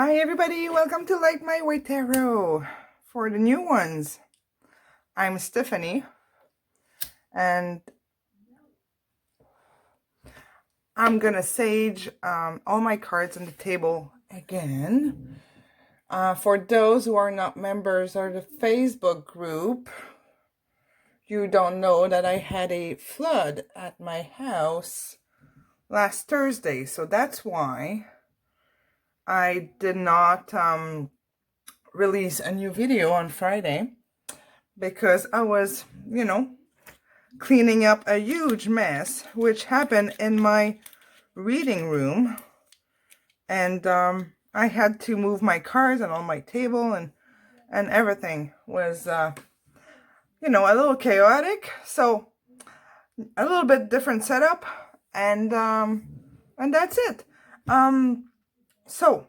Hi everybody, welcome to lightmywaytarot. For the new ones, I'm Stephanie and I'm gonna sage all my cards on the table again. For those who are not members of the Facebook group, you don't know that I had a flood at my house last Thursday, so that's why I did not release a new video on Friday, because I was, cleaning up a huge mess which happened in my reading room, and I had to move my cards and on my table, and everything was a little chaotic, so a little bit different setup, and that's it. So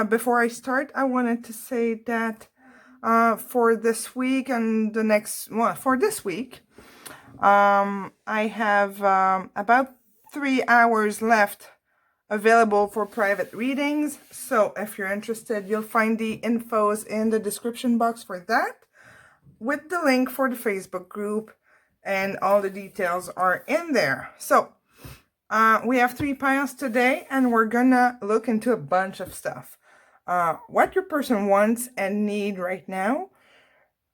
before I start, I wanted to say that for this week and the next, well, for this week, I have about 3 hours left available for private readings. So if you're interested, you'll find the infos in the description box for that, with the link for the Facebook group, and all the details are in there. So we have 3 piles today, and we're gonna look into a bunch of stuff. What your person wants and need right now.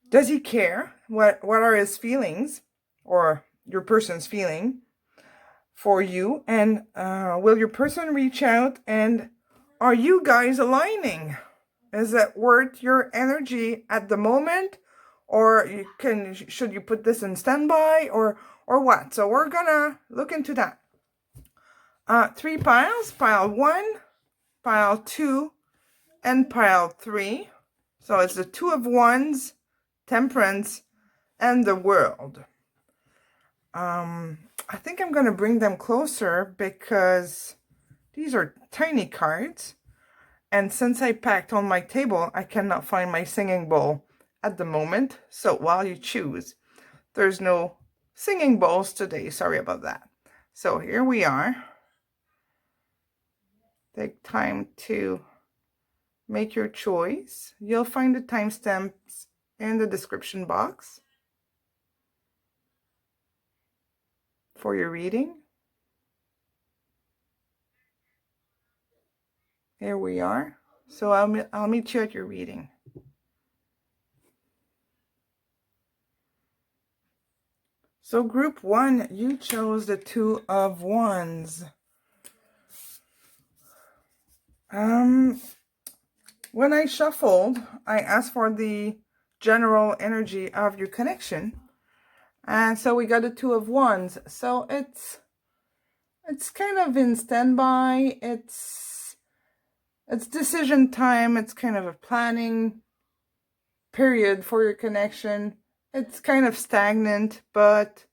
Does he care? What are his feelings, or your person's feeling for you? And will your person reach out? And are you guys aligning? Is it worth your energy at the moment? Or should you put this in standby, or what? So we're gonna look into that. 3 piles, pile 1, pile 2, and pile 3. So it's the 2 of Wands, Temperance, and the World. I think I'm going to bring them closer because these are tiny cards. And since I packed on my table, I cannot find my singing bowl at the moment. So while you choose, there's no singing bowls today. Sorry about that. So here we are. Take time to make your choice. You'll find the timestamps in the description box for your reading. Here we are. So I'll meet you at your reading. So group 1, you chose the 2 of Wands. When I shuffled, I asked for the general energy of your connection, and so we got the 2 of Wands. So it's kind of in standby. It's decision time. It's kind of a planning period for your connection. It's kind of stagnant, but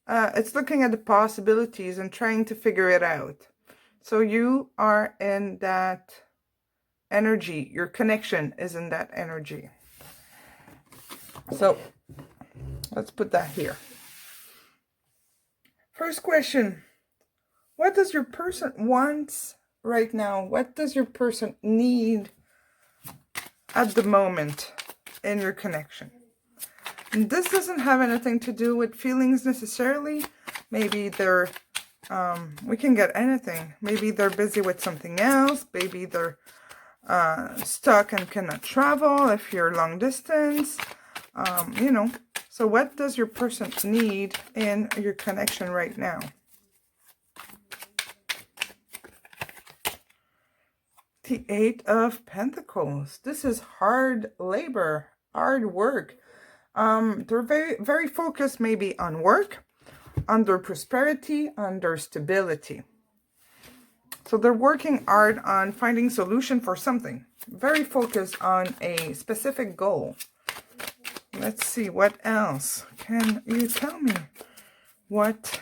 it's looking at the possibilities and trying to figure it out. So you are in that energy. Your connection is in that energy. So let's put that here. First question. What does your person want right now? What does your person need at the moment in your connection? And this doesn't have anything to do with feelings necessarily. Maybe they're, we can get anything. Maybe they're busy with something else. Maybe they're stuck and cannot travel if you're long distance. So what does your person need in your connection right now? The 8 of Pentacles. This is hard labor, hard work. They're very, very focused maybe on work, on their prosperity, on their stability. So they're working hard on finding solution for something. Very focused on a specific goal. Let's see, what else can you tell me? What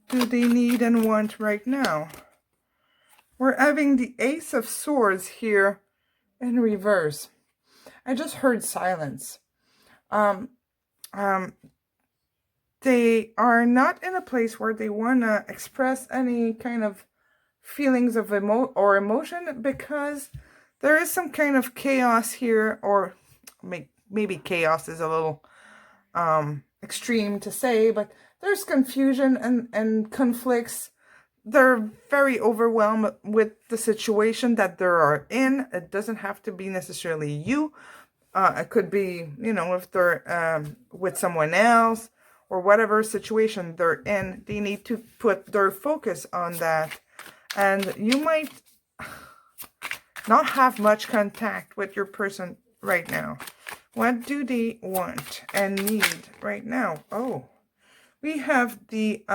do they need and want right now? We're having the Ace of Swords here in reverse. I just heard silence. They are not in a place where they want to express any kind of feelings of emotion, because there is some kind of chaos here, or maybe chaos is a little extreme to say, but there's confusion and conflicts. They're very overwhelmed with the situation that they are in. It doesn't have to be necessarily you. It could be, you know, if they're with someone else or whatever situation they're in, they need to put their focus on that. And you might not have much contact with your person right now. What do they want and need right now? Oh, we have the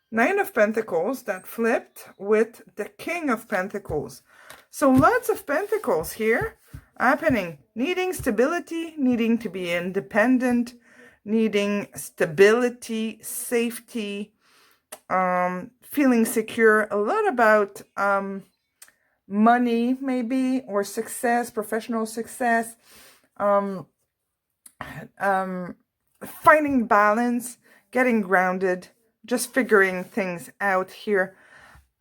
Nine of Pentacles that flipped with the King of Pentacles. So lots of Pentacles here happening. Needing stability, needing to be independent, needing stability, safety, feeling secure. A lot about money maybe, or success, professional success. Finding balance, getting grounded, just figuring things out here.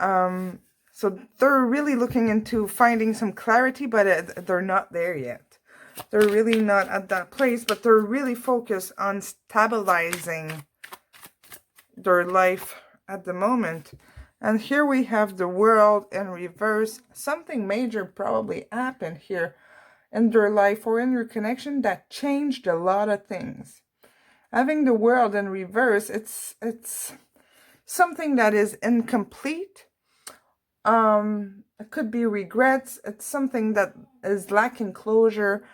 So they're really looking into finding some clarity, but they're not there yet. They're really not at that place, but they're really focused on stabilizing their life at the moment. And here we have the World in reverse. Something major probably happened here in their life or in your connection that changed a lot of things. Having the World in reverse, it's something that is incomplete. It could be regrets. It's something that is lacking closure.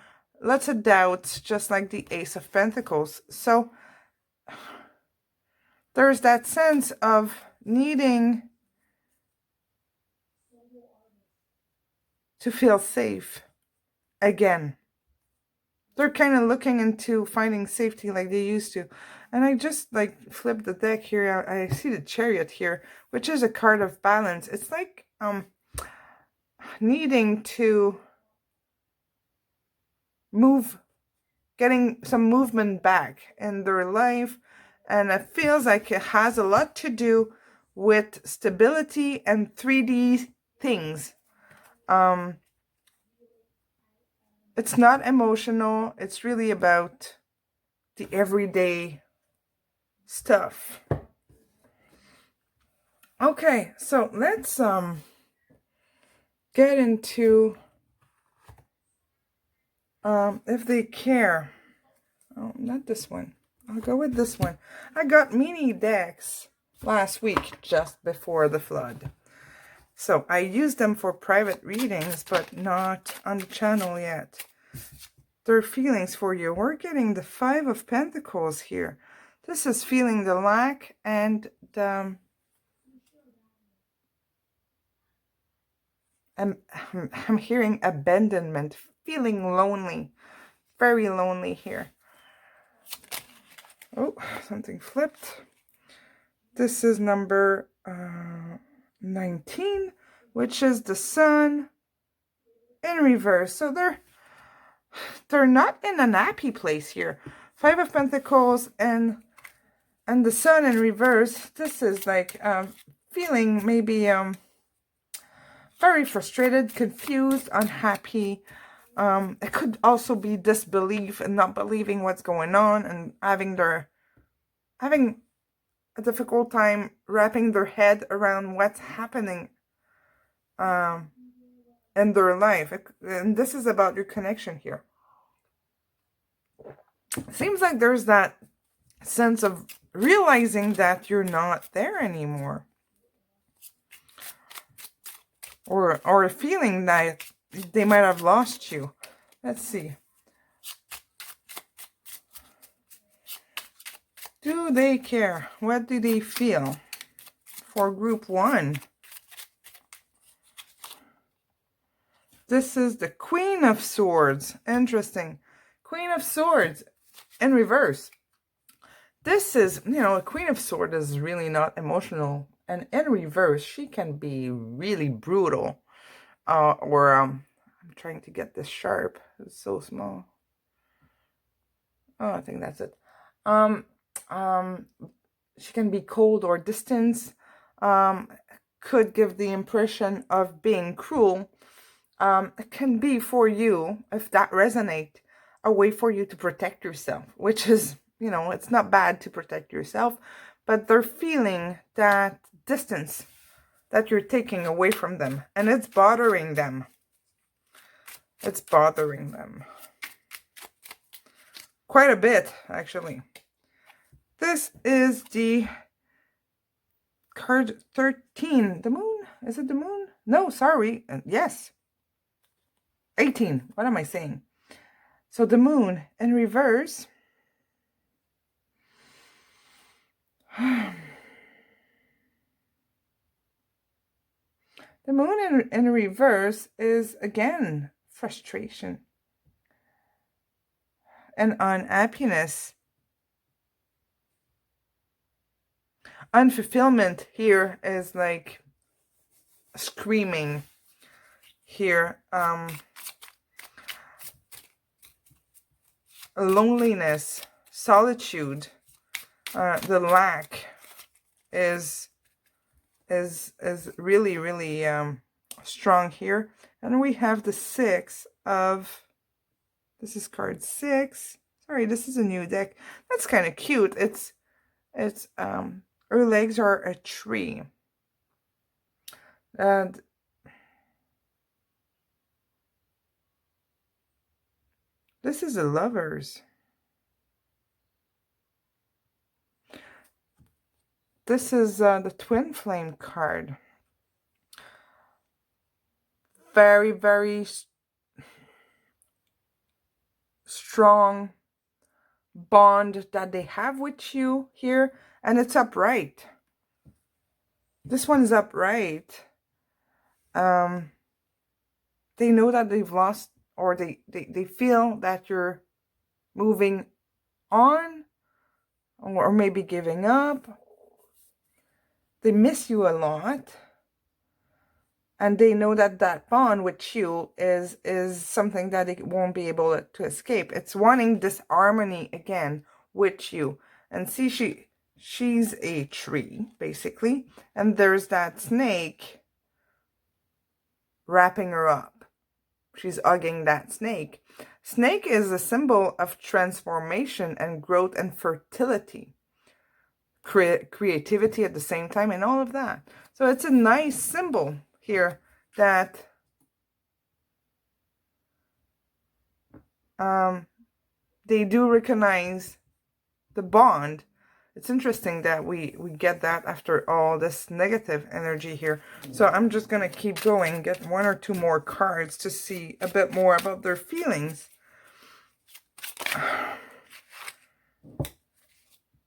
Lots of doubts, just like the Ace of Pentacles. So there's that sense of needing to feel safe again. They're kind of looking into finding safety like they used to. And I just like flipped the deck here. I see the Chariot here, which is a card of balance. It's like needing to move, getting some movement back in their life. And it feels like it has a lot to do with stability and 3D things. It's not emotional. It's really about the everyday stuff. Okay, so let's get into if they care. Oh, not this one. I'll go with this one. I got mini decks last week just before the flood. So I used them for private readings, but not on the channel yet. Their feelings for you. We're getting the Five of Pentacles here. This is feeling the lack and the... I'm hearing abandonment, feeling lonely, very lonely here. Oh, something flipped. This is number 19, which is the Sun in reverse. So they're not in an happy place here. Five of Pentacles and the Sun in reverse. This is like feeling maybe very frustrated, confused, unhappy. It could also be disbelief and not believing what's going on, and having a difficult time wrapping their head around what's happening in their life. And this is about your connection here. Seems like there's that sense of realizing that you're not there anymore. Or a feeling that they might have lost you. Let's see. Do they care? What do they feel? For group 1. This is the Queen of Swords. Interesting. Queen of Swords in reverse. This is, you know, a Queen of Swords is really not emotional. And in reverse, she can be really brutal. I'm trying to get this sharp. It's so small. Oh, I think that's it. She can be cold or distant. could give the impression of being cruel, it can be for you, if that resonates, a way for you to protect yourself, which is, you know, it's not bad to protect yourself, but they're feeling that distance that you're taking away from them, and it's bothering them. It's bothering them. Quite a bit, actually. This is the card 13. The moon? Is it the moon? No, sorry. Yes. 18. What am I saying? So the moon in reverse. The moon in reverse is, again, frustration and unhappiness. Unfulfillment here is like screaming here. Loneliness, solitude, the lack is really, really strong here. And we have the 6 of, this is card 6. Sorry, this is a new deck. That's kind of cute. It's her legs are a tree. And this is the Lovers. This is the Twin Flame card. Very, very strong bond that they have with you here. And it's upright. This one's upright. They know that they've lost, or they feel that you're moving on, or maybe giving up. They miss you a lot. And they know that that bond with you is something that they won't be able to escape. It's wanting this harmony again with you. And see, she's a tree, basically. And there's that snake wrapping her up. She's hugging that snake. Snake is a symbol of transformation and growth and fertility. Creativity at the same time and all of that. So it's a nice symbol here that they do recognize the bond. It's interesting that we get that after all this negative energy here. So I'm just going to keep going, get 1 or 2 more cards to see a bit more about their feelings.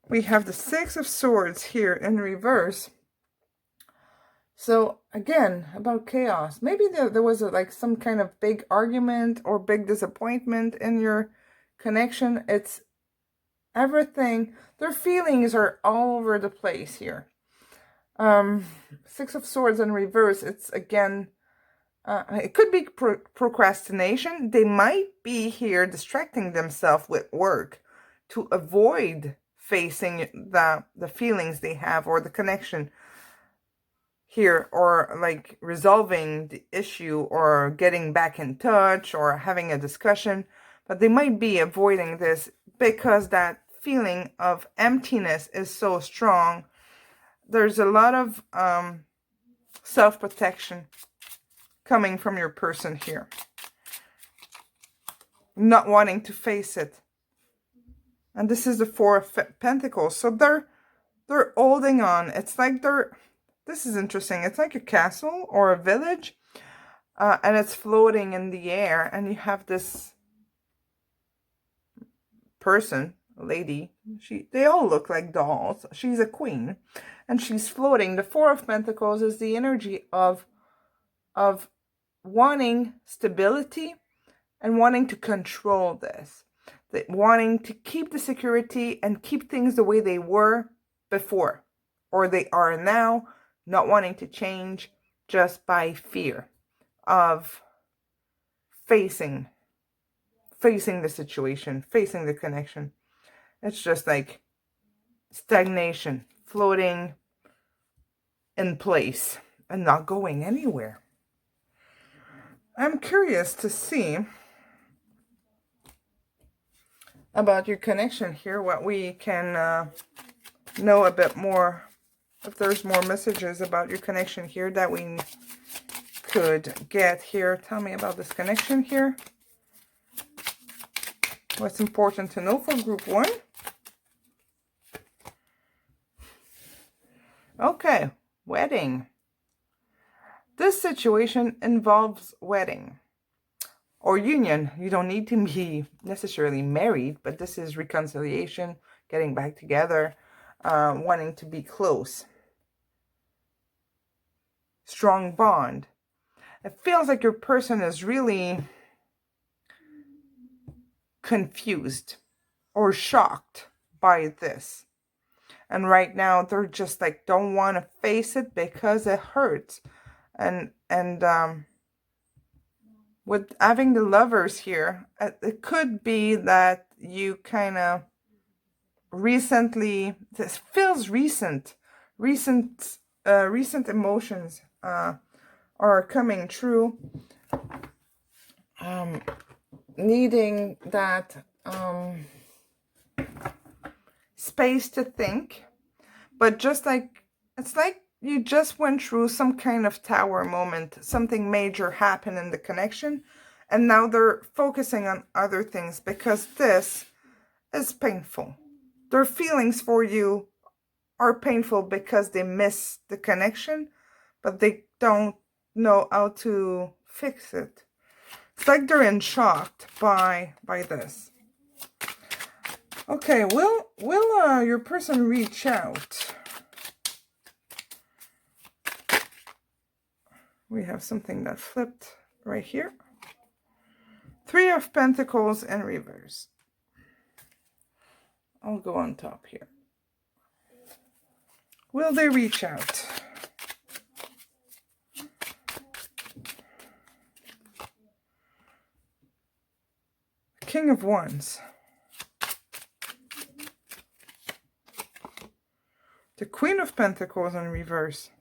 We have the 6 of Swords here in reverse. So again, about chaos. Maybe there was like some kind of big argument or big disappointment in your connection. It's everything. Their feelings are all over the place here. 6 of Swords in reverse. It's again, it could be procrastination. They might be here distracting themselves with work to avoid facing the feelings they have or the connection here, or like resolving the issue or getting back in touch or having a discussion. But they might be avoiding this because that feeling of emptiness is so strong. There's a lot of self-protection coming from your person here, not wanting to face it. And this is the 4 of Pentacles. So they're holding on. It's like this is interesting. It's like a castle or a village, and it's floating in the air. And you have this person, a lady. They all look like dolls. She's a queen, and she's floating. The 4 of Pentacles is the energy of wanting stability and wanting to control this. Wanting to keep the security and keep things the way they were before, or they are now, not wanting to change just by fear of facing the situation, facing the connection. It's just like stagnation, floating in place. and not going anywhere. I'm curious to see about your connection here, what we can know a bit more, if there's more messages about your connection here that we could get here. Tell me about this connection here. What's important to know for group 1? Okay, wedding. This situation involves wedding or union. You don't need to be necessarily married, but this is reconciliation, getting back together, wanting to be close. Strong bond. It feels like your person is really confused or shocked by this. And right now they're just like, don't want to face it because it hurts. And with having the Lovers here, it could be that you kind of recently, this feels recent emotions are coming true, needing that space to think. But just like, it's like you just went through some kind of tower moment, something major happened in the connection, and now they're focusing on other things because this is painful. Their feelings for you are painful because they miss the connection, but they don't know how to fix it. It's like they're in shock by this. Okay, will your person reach out? We have something that flipped right here. 3 of Pentacles in reverse. I'll go on top here. Will they reach out? King of Wands. The Queen of Pentacles in reverse.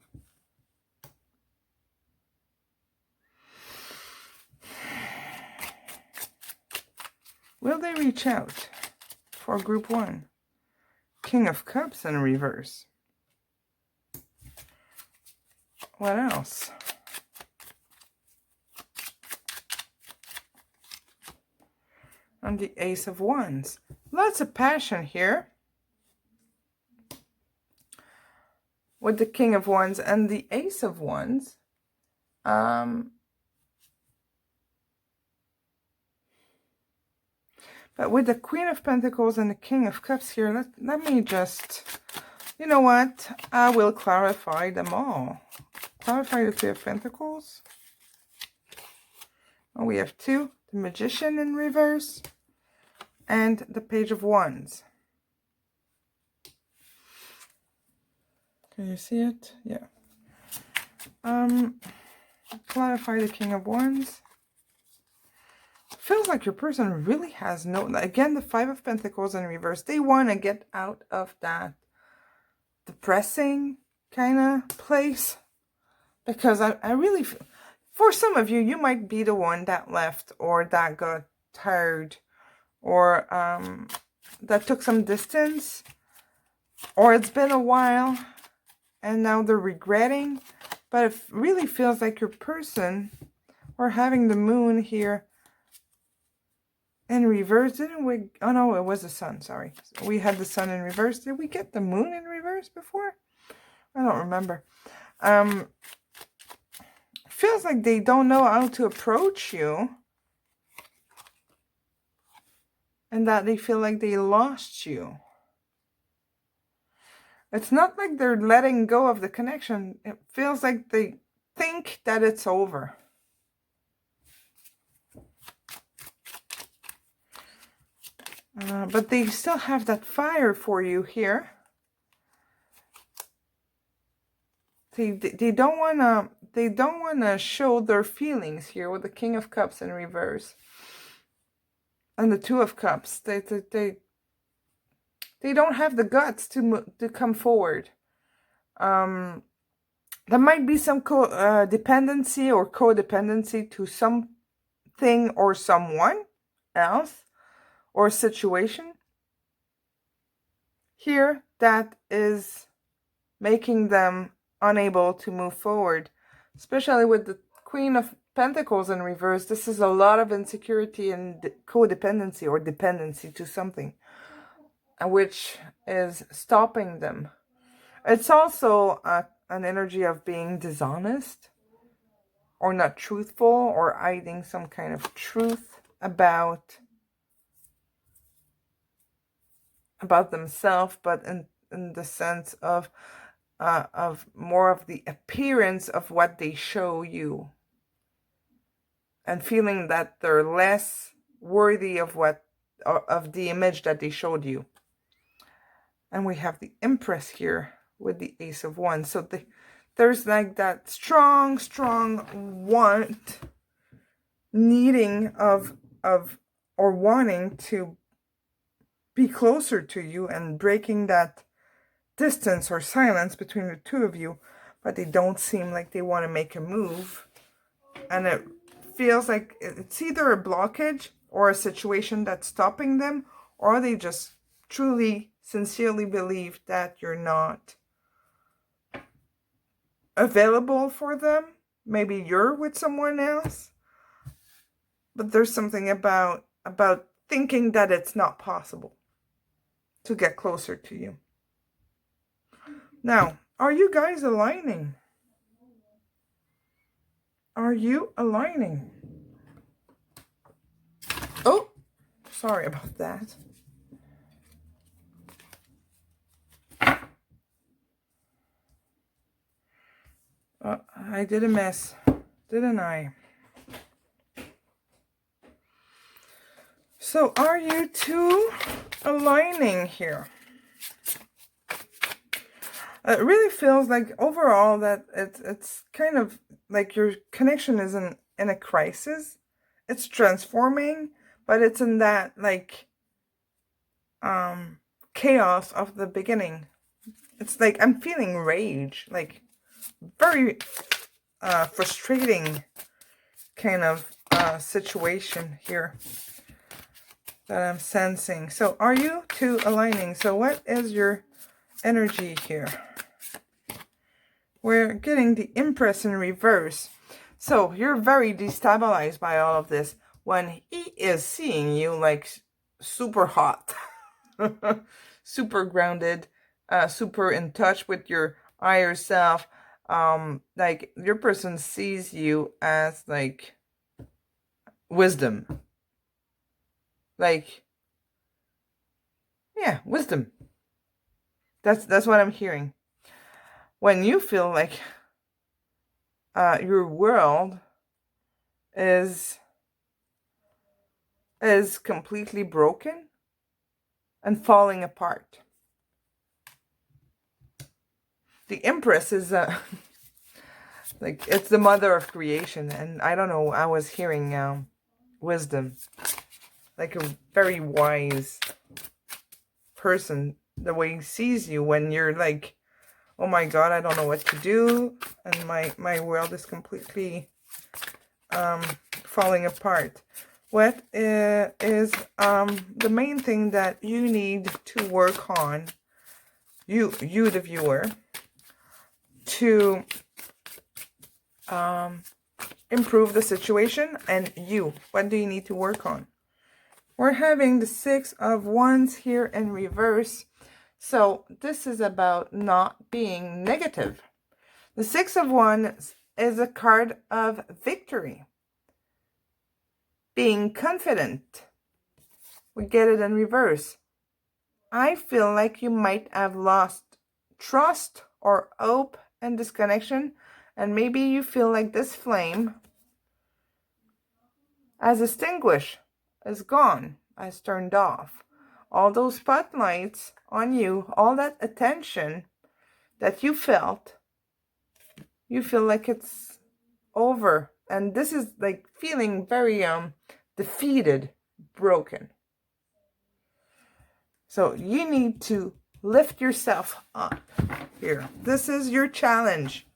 Will they reach out for group 1? King of Cups in reverse. What else? And the Ace of Wands. Lots of passion here. With the King of Wands and the Ace of Wands. But with the Queen of Pentacles and the King of Cups here, let me just, you know what? I will clarify them all. Clarify the 3 of Pentacles. Oh, we have 2. The Magician in reverse. And the Page of Wands. Can you see it? Yeah. Clarify the King of Wands. Feels like your person really has no, again, the 5 of Pentacles in reverse. They want to get out of that depressing kind of place. Because I really feel, for some of you, you might be the one that left or that got tired or that took some distance, or it's been a while and now they're regretting. But it really feels like your person, or having the Moon here in reverse, didn't we? Oh no, it was the Sun, sorry. We had the Sun in reverse. Did we get the Moon in reverse before? I don't remember. Feels like they don't know how to approach you. And that they feel like they lost you. It's not like they're letting go of the connection. It feels like they think that it's over. But they still have that fire for you here. They don't wanna show their feelings here with the King of Cups in reverse. And the 2 of Cups. They don't have the guts to come forward. There might be some dependency or codependency to something or someone else or situation here that is making them unable to move forward, especially with the Queen of Pentacles in reverse. This is a lot of insecurity and codependency or dependency to something, which is stopping them. It's also an energy of being dishonest or not truthful or hiding some kind of truth about themselves, but in the sense of more of the appearance of what they show you, and feeling that they're less worthy of the image that they showed you. And we have the Empress here with the Ace of Wands. So there's like that strong want, needing of or wanting to be closer to you and breaking that distance or silence between the two of you, but they don't seem like they want to make a move. And it feels like it's either a blockage or a situation that's stopping them, or they just truly, sincerely believe that you're not available for them. Maybe you're with someone else, but there's something about thinking that it's not possible to get closer to you. Now, are you guys aligning? Are you aligning? Oh, sorry about that. I did a mess, didn't I? So are you two aligning here? It really feels like overall that it's kind of like your connection is in a crisis. It's transforming, but it's in that like chaos of the beginning. It's like I'm feeling rage, like very frustrating kind of situation here that I'm sensing. So are you two aligning? So what is your energy here? We're getting the Empress in reverse. So you're very destabilized by all of this when he is seeing you like super hot, super grounded, super in touch with your higher self. Like your person sees you as like wisdom. Like, yeah, wisdom. That's what I'm hearing. When you feel like your world is completely broken and falling apart. The Empress is like it's the mother of creation, and I don't know, I was hearing wisdom, like a very wise person, the way he sees you when you're like, oh my god, I don't know what to do, and my world is completely falling apart. What is the main thing that you need to work on, you the viewer, to improve the situation? And what do you need to work on? We're having the Six of Wands here in reverse. So this is about not being negative. The Six of Wands is a card of victory. Being confident. We get it in reverse. I feel like you might have lost trust or hope in this connection. And maybe you feel like this flame has extinguished, is gone, has turned off. All those spotlights on you, all that attention that you felt, you feel like it's over. And this is like feeling very defeated, broken. So you need to lift yourself up here. This is your challenge.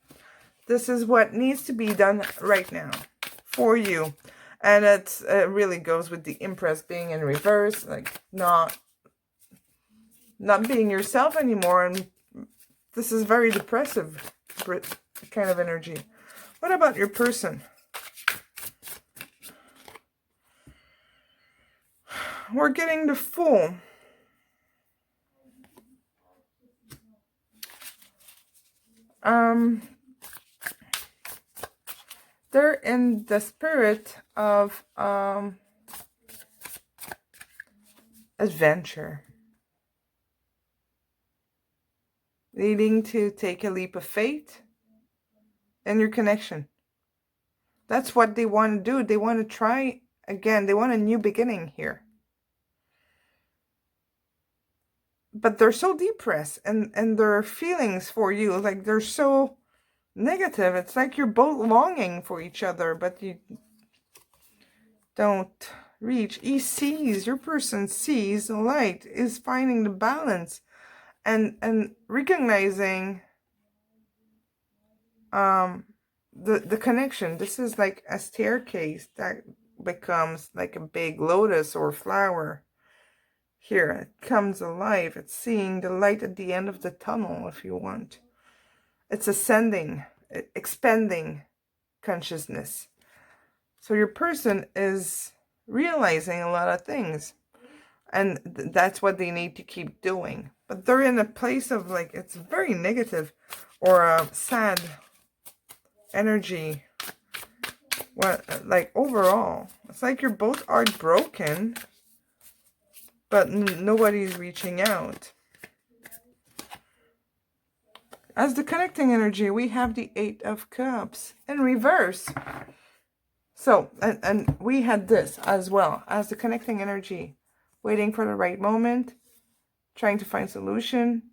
This is what needs to be done right now for you. And it really goes with the Empress being in reverse, like not being yourself anymore. And this is very depressive kind of energy. What about your person? We're getting the Fool. They're in the spirit of adventure, needing to take a leap of faith in your connection. That's what they want to do. They want to try again. They want a new beginning here. But they're so depressed, and their feelings for you, like they're so negative. It's like you're both longing for each other, but you don't reach. He sees, your person sees the light, is finding the balance and recognizing the connection. This is like a staircase that becomes like a big lotus or flower. Here it comes alive. It's seeing the light at the end of the tunnel, if you want. It's ascending, expanding consciousness. So your person is realizing a lot of things, and that's what they need to keep doing. But they're in a place of like, it's very negative or a sad energy. What, like overall, it's like you're both heartbroken, but nobody's reaching out. As the connecting energy, we have the Eight of Cups in reverse. So, and we had this as well as the connecting energy, waiting for the right moment, trying to find solution,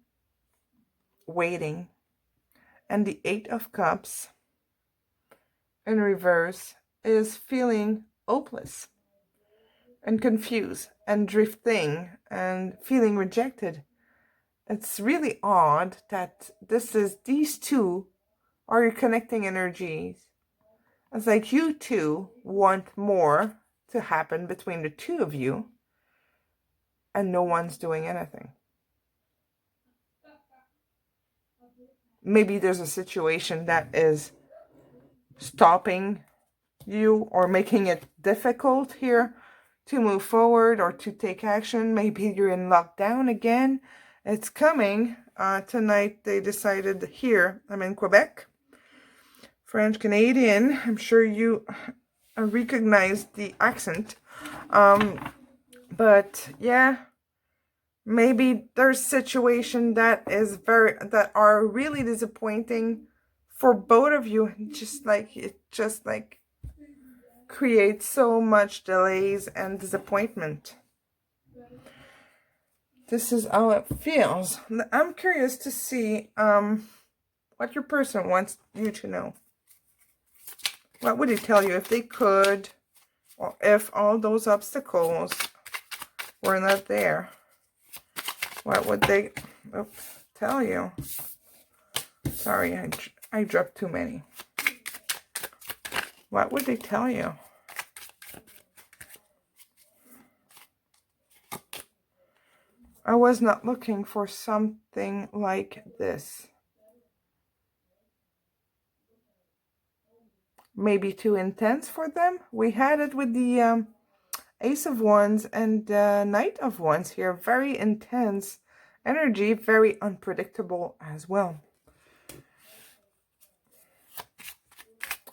waiting. And the Eight of Cups in reverse is feeling hopeless and confused and drifting and feeling rejected. It's really odd that these two are your connecting energies. It's like you two want more to happen between the two of you, and no one's doing anything. Maybe there's a situation that is stopping you or making it difficult here to move forward or to take action. Maybe you're in lockdown again. It's coming. Tonight they decided here, I'm in Quebec, French Canadian. I'm sure you recognize the accent. But yeah, maybe there's situation that are really disappointing for both of you. It just like creates so much delays and disappointment. This is how it feels. I'm curious to see what your person wants you to know. What would he tell you if they could, or if all those obstacles were not there? What would they tell you? Sorry, I dropped too many. What would they tell you? I was not looking for something like this. Maybe too intense for them. We had it with the Ace of Wands and Knight of Wands here. Very intense energy, very unpredictable as well.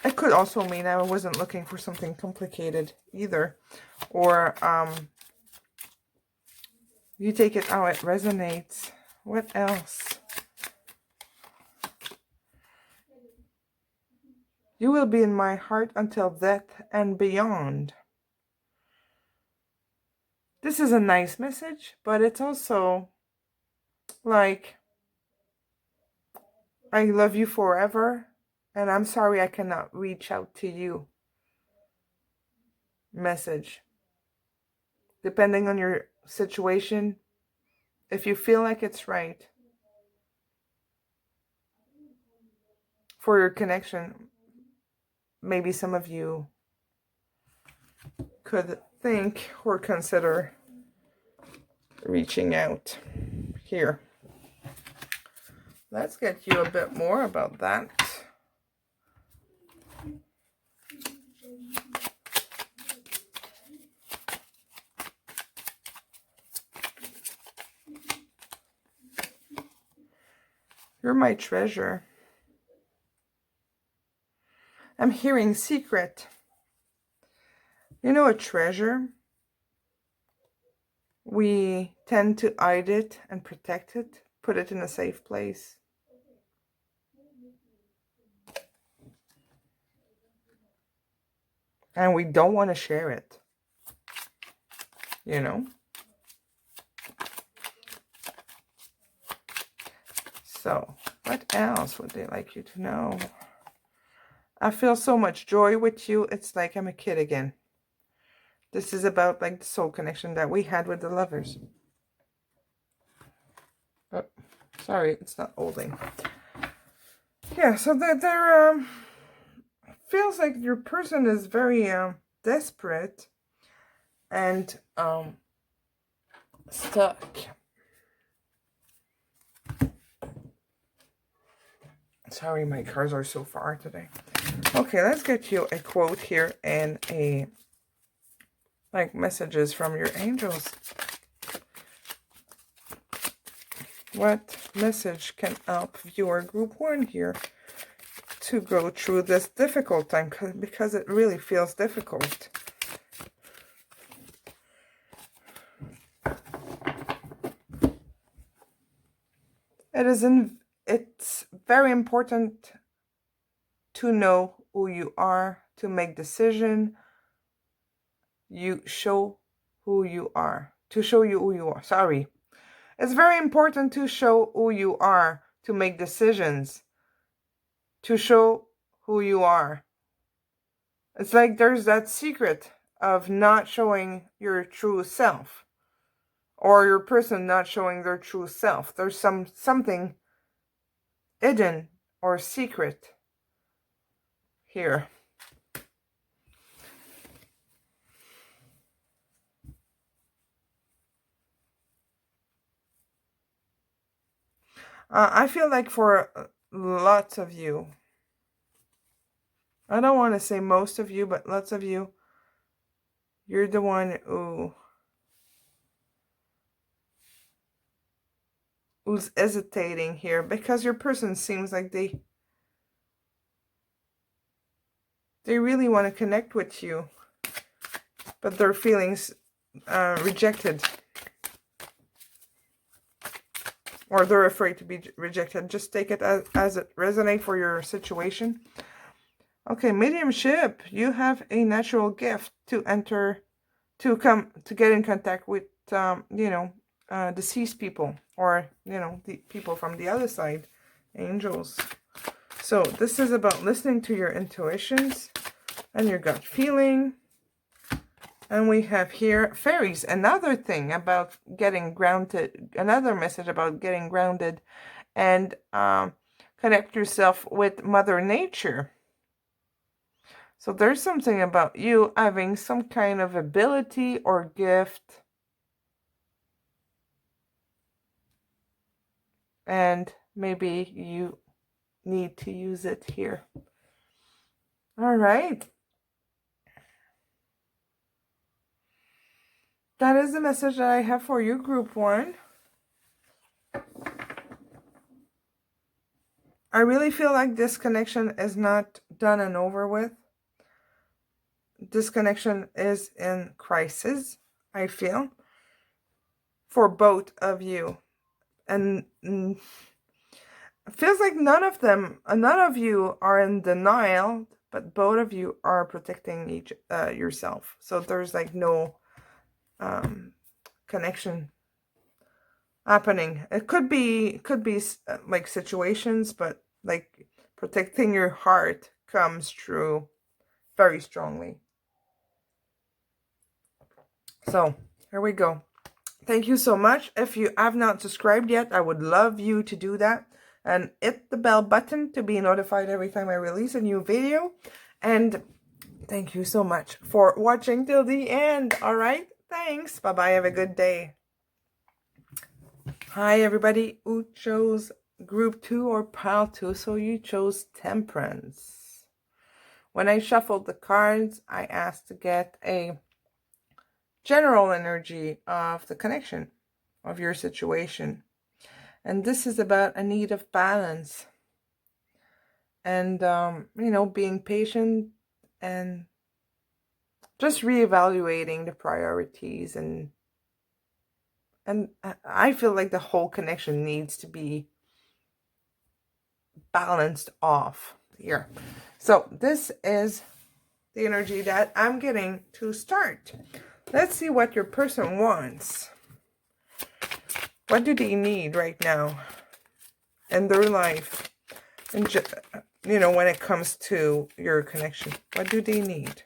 It could also mean I wasn't looking for something complicated either. Or you take it how it resonates. What else? You will be in my heart until death and beyond. This is a nice message, but it's also like, I love you forever, and I'm sorry I cannot reach out to you. Message. Depending on your situation, if you feel like it's right, for your connection. Maybe some of you could think or consider reaching out here. Let's get you a bit more about that. You're my treasure. I'm hearing secret. You know, a treasure, we tend to hide it and protect it, put it in a safe place. And we don't want to share it, you know? So, what else would they like you to know? I feel so much joy with you. It's like I'm a kid again. This is about like the soul connection that we had with the lovers. Oh, sorry, it's not holding. Yeah, so there feels like your person is very desperate and stuck. Sorry, my cards are so far today. Okay, let's get you a quote here and a like messages from your angels. What message can help viewer group 1 here to go through this difficult time, because it really feels difficult. It's very important to know who you are, to make decision. You show who you are. To show you who you are. Sorry. It's very important to show who you are, to make decisions. To show who you are. It's like there's that secret of not showing your true self. Or your person not showing their true self. There's something hidden or secret here. I feel like for lots of you, I don't want to say most of you, but lots of you, you're the one who's hesitating here, because your person seems like they really want to connect with you, but their feelings rejected, or they're afraid to be rejected. Just take it as it resonates for your situation. Okay, mediumship. You have a natural gift to get in contact with deceased people, or the people from the other side, angels. So this is about listening to your intuitions and your gut feeling. And we have here fairies, another thing about getting grounded, another message about getting grounded, and connect yourself with Mother Nature. So there's something about you having some kind of ability or gift, and maybe you need to use it here. All right. That is the message that I have for you, group 1. I really feel like this connection is not done and over with. This connection is in crisis, I feel, for both of you. And it feels like none of you are in denial, but both of you are protecting yourself. So there's like no connection happening. It could be like situations, but like protecting your heart comes through very strongly. So here we go. Thank you so much. If you have not subscribed yet, I would love you to do that. and hit the bell button to be notified every time I release a new video. And thank you so much for watching till the end. All right, thanks. Bye-bye. Have a good day. Hi, everybody who chose group 2 or pile 2. So you chose Temperance. When I shuffled the cards, I asked to get a general energy of the connection of your situation. And this is about a need of balance. And, you know, being patient and just reevaluating the priorities. And I feel like the whole connection needs to be balanced off here. So this is the energy that I'm getting to start. Let's see what your person wants. What do they need right now in their life? And, you know, when it comes to your connection, what do they need?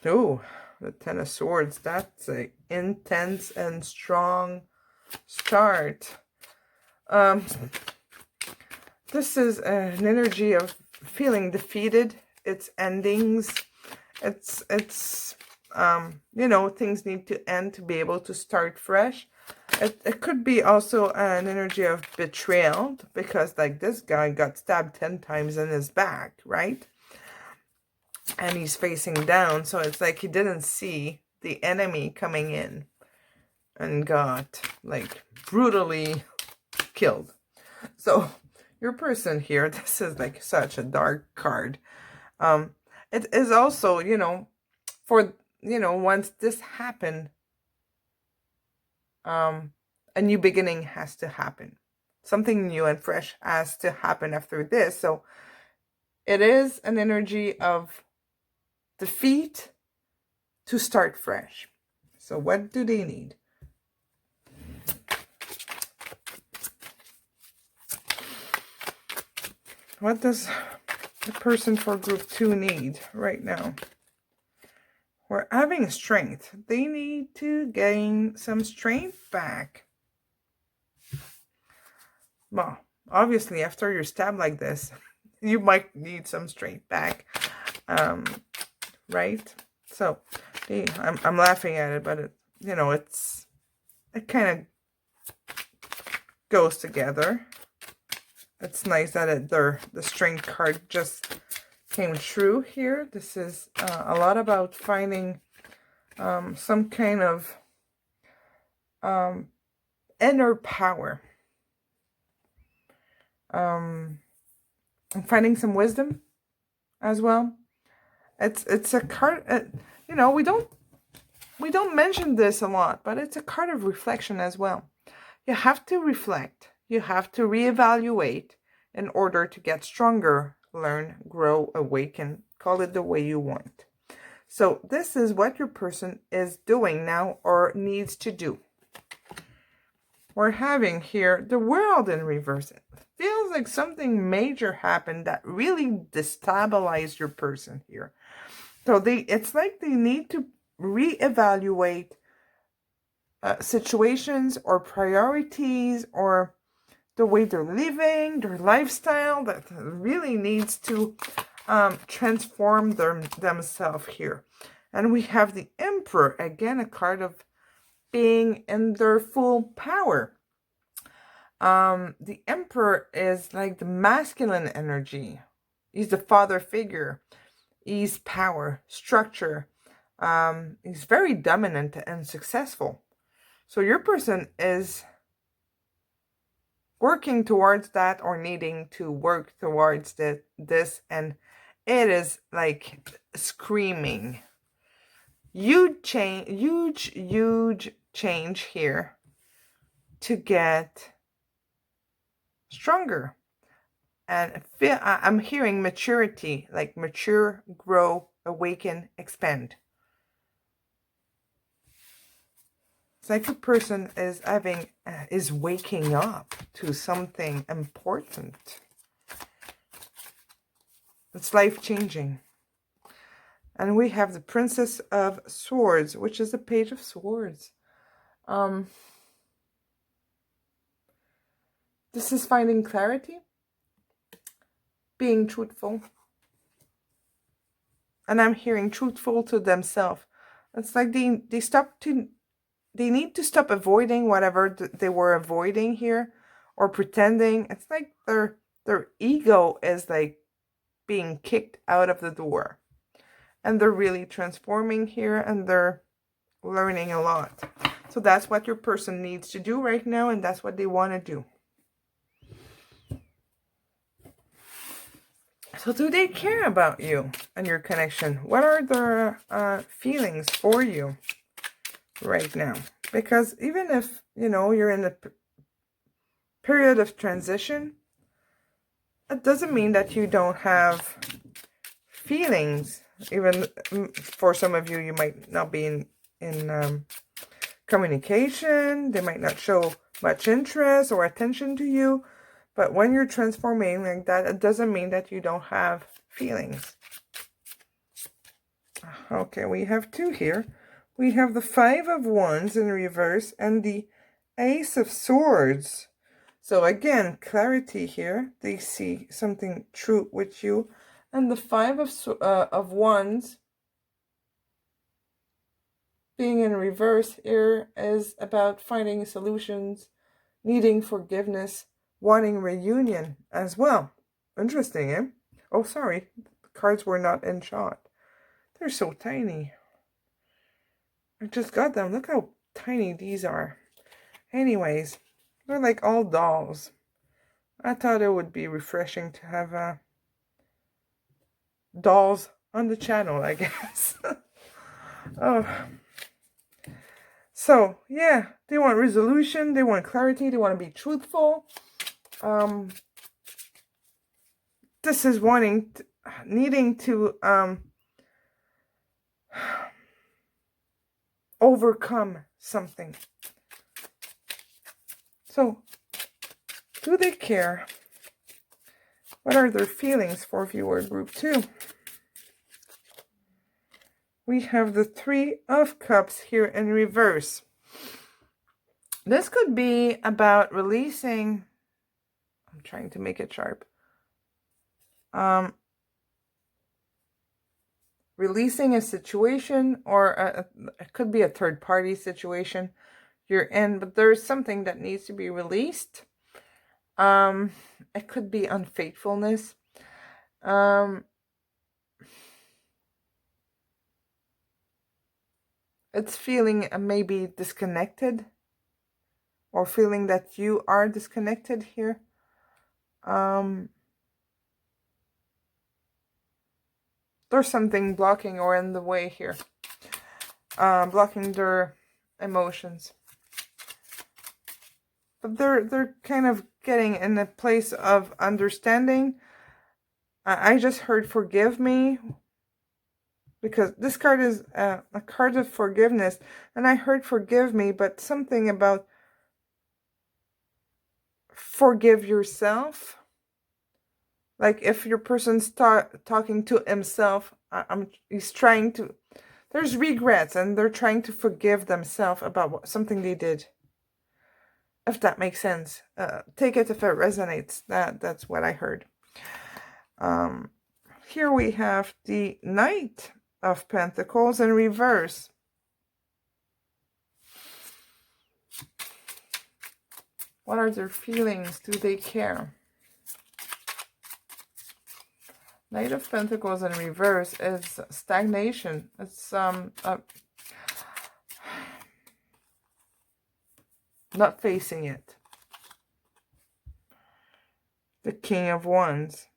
Oh, the Ten of Swords. That's an intense and strong start. This is an energy of feeling defeated. It's endings. It's you know, things need to end to be able to start fresh. It could be also an energy of betrayal, because like this guy got stabbed 10 times in his back, right? And he's facing down, so it's like he didn't see the enemy coming in and got like brutally killed. So your person here, this is like such a dark card. It is also, you know, for, you know, once this happened, a new beginning has to happen. Something new and fresh has to happen after this. So it is an energy of defeat to start fresh. So what do they need? What does the person for group 2 need right now? We're having strength. They need to gain some strength back. Well, obviously, after you're stabbed like this, you might need some strength back. Right? So, I'm laughing at it, but it, you know, it kind of goes together. It's nice that the strength card just came true here. This is a lot about finding some kind of inner power. And finding some wisdom as well. It's a card, you know, we don't mention this a lot, but it's a card of reflection as well. You have to reflect. You have to reevaluate in order to get stronger, learn, grow, awaken, call it the way you want. So this is what your person is doing now or needs to do. We're having here the World in reverse. It feels like something major happened that really destabilized your person here. So it's like they need to reevaluate situations or priorities or the way they're living, their lifestyle, that really needs to transform themselves here. And we have the Emperor, again, a card of being in their full power. The Emperor is like the masculine energy. He's the father figure. He's power, structure. He's very dominant and successful. So your person is working towards that or needing to work towards this, and it is like screaming. Huge change here to get stronger. And I'm hearing maturity, like mature, grow, awaken, expand. It's like a person is waking up to something important. It's life-changing. And we have the Princess of Swords, which is the Page of Swords. This is finding clarity, being truthful. And I'm hearing truthful to themselves. It's like they need to stop avoiding whatever they were avoiding here, or pretending. It's like their ego is like being kicked out of the door. And they're really transforming here, and they're learning a lot. So that's what your person needs to do right now, and that's what they want to do. So do they care about you and your connection? What are their feelings for you right now? Because even if, you know, you're in a period of transition, it doesn't mean that you don't have feelings. Even for some of you, you might not be in communication. They might not show much interest or attention to you. But when you're transforming like that, it doesn't mean that you don't have feelings. Okay, we have two here. We have the Five of Wands in reverse and the Ace of Swords. So again, clarity here. They see something true with you. And the Five of Wands being in reverse here is about finding solutions, needing forgiveness, wanting reunion as well. Interesting, eh? Oh, sorry. The cards were not in shot. They're so tiny. I just got them. Look how tiny these are. Anyways, they're like all dolls. I thought it would be refreshing to have dolls on the channel, I guess. Oh. So, yeah, they want resolution, they want clarity, they want to be truthful. This is needing to overcome something. So, do they care? What are their feelings for viewer group 2? We have the Three of Cups here in reverse. This could be about releasing. I'm trying to make it sharp. Releasing a situation, or it could be a third-party situation you're in, but there's something that needs to be released. It could be unfaithfulness. It's feeling maybe disconnected, or feeling that you are disconnected here. There's something blocking or in the way here, blocking their emotions. But they're kind of getting in a place of understanding. I just heard forgive me, because this card is a card of forgiveness, and I heard forgive me, but something about forgive yourself. Like if your person's talking to himself, he's trying to, there's regrets, and they're trying to forgive themselves about something they did. If that makes sense. Take it if it resonates. That's what I heard. Here we have the Knight of Pentacles in reverse. What are their feelings? Do they care? Knight of Pentacles in reverse is stagnation. It's not facing it. The King of Wands.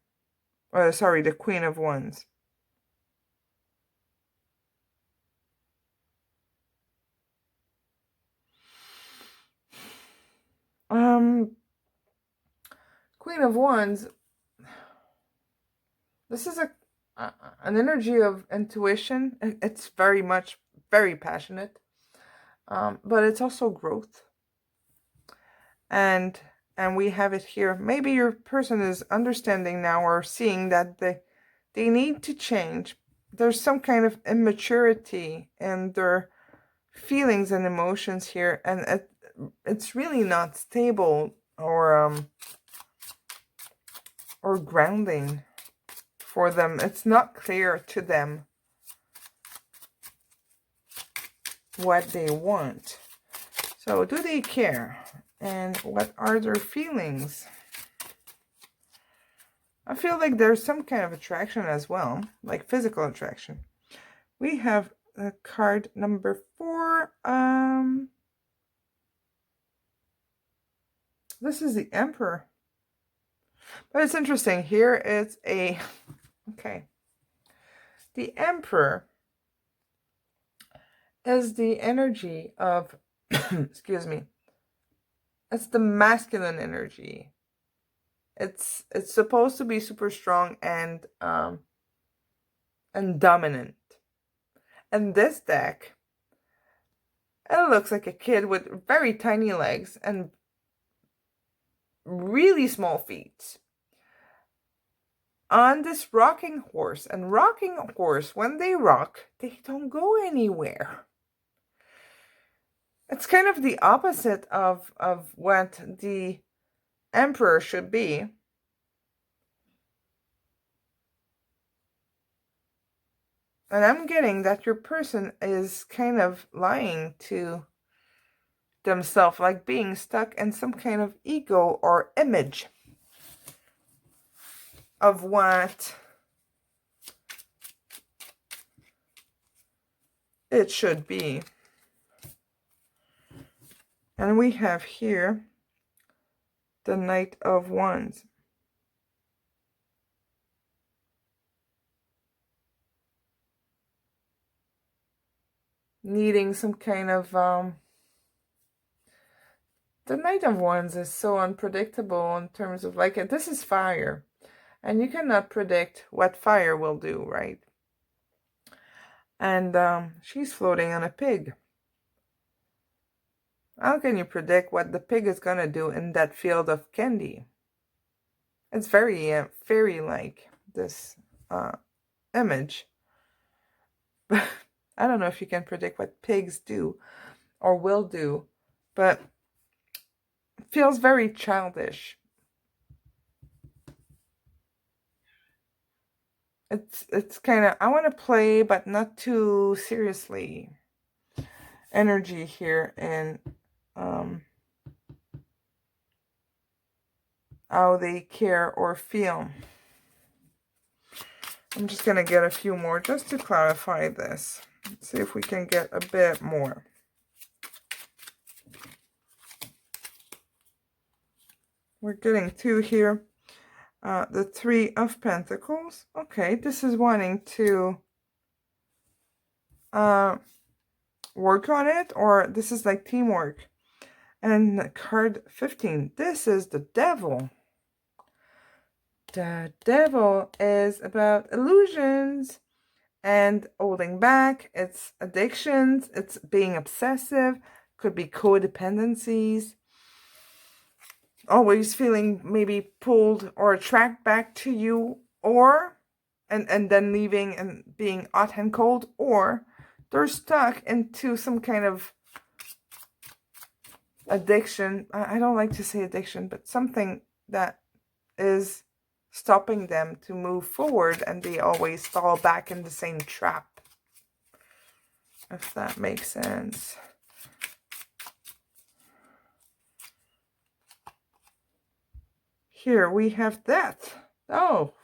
Sorry, the Queen of Wands. Queen of Wands. This is an energy of intuition. It's very passionate, but it's also growth. And we have it here. Maybe your person is understanding now, or seeing that they need to change. there's some kind of immaturity in their feelings and emotions here, and it's really not stable or grounding for them. It's not clear to them what they want. So do they care? And what are their feelings? I feel like there's some kind of attraction as well, like physical attraction. We have card number 4. This is the Emperor. But it's interesting. Here it's a... Okay. The Emperor is the energy of... excuse me. It's the masculine energy. It's supposed to be super strong and dominant. And this deck, it looks like a kid with very tiny legs and really small feet on this rocking horse. And rocking horse, when they rock, they don't go anywhere. It's kind of the opposite of what the Emperor should be. And I'm getting that your person is kind of lying to themselves, like being stuck in some kind of ego or image of what it should be. And we have here the Knight of Wands. Needing some kind of... the Knight of Wands is so unpredictable in terms of, like, this is fire. And you cannot predict what fire will do, right? And she's floating on a pig. How can you predict what the pig is going to do in that field of candy? It's very fairy-like, this image. But I don't know if you can predict what pigs do or will do, but it feels very childish. It's kind of, I want to play, but not too seriously. Energy here, and how they care or feel. I'm just going to get a few more just to clarify this. Let's see if we can get a bit more. We're getting 2 here. The 3 of Pentacles. Okay, this is wanting to work on it, or this is like teamwork. And card 15. This is the Devil. The Devil is about illusions and holding back. It's addictions. It's being obsessive. Could be codependencies. Always feeling maybe pulled or attracted back to you, or and then leaving and being hot and cold, or they're stuck into some kind of addiction. I don't like to say addiction, but something that is stopping them to move forward, and they always fall back in the same trap, if that makes sense. Here we have Death. Oh,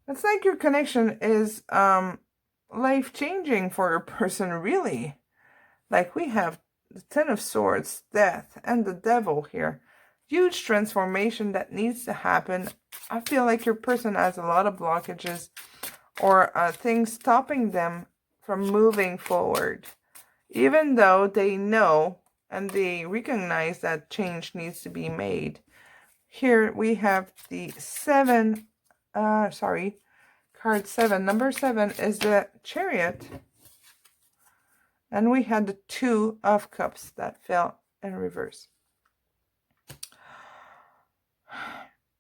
it's like your connection is life-changing for your person, really. Like, we have the 10 of Swords, Death, and the Devil here. Huge transformation that needs to happen. I feel like your person has a lot of blockages or things stopping them from moving forward. Even though they know and they recognize that change needs to be made. Here we have the card 7. Number 7 is the Chariot. And we had the 2 of Cups that fell in reverse.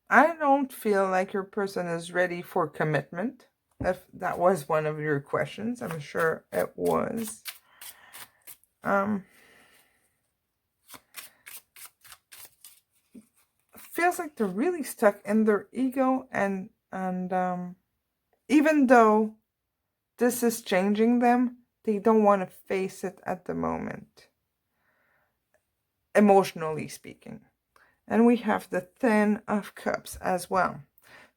I don't feel like your person is ready for commitment. if that was one of your questions. I'm sure it was. Feels like they're really stuck in their ego, and even though this is changing them, they don't want to face it at the moment, emotionally speaking. And we have the 10 of Cups as well.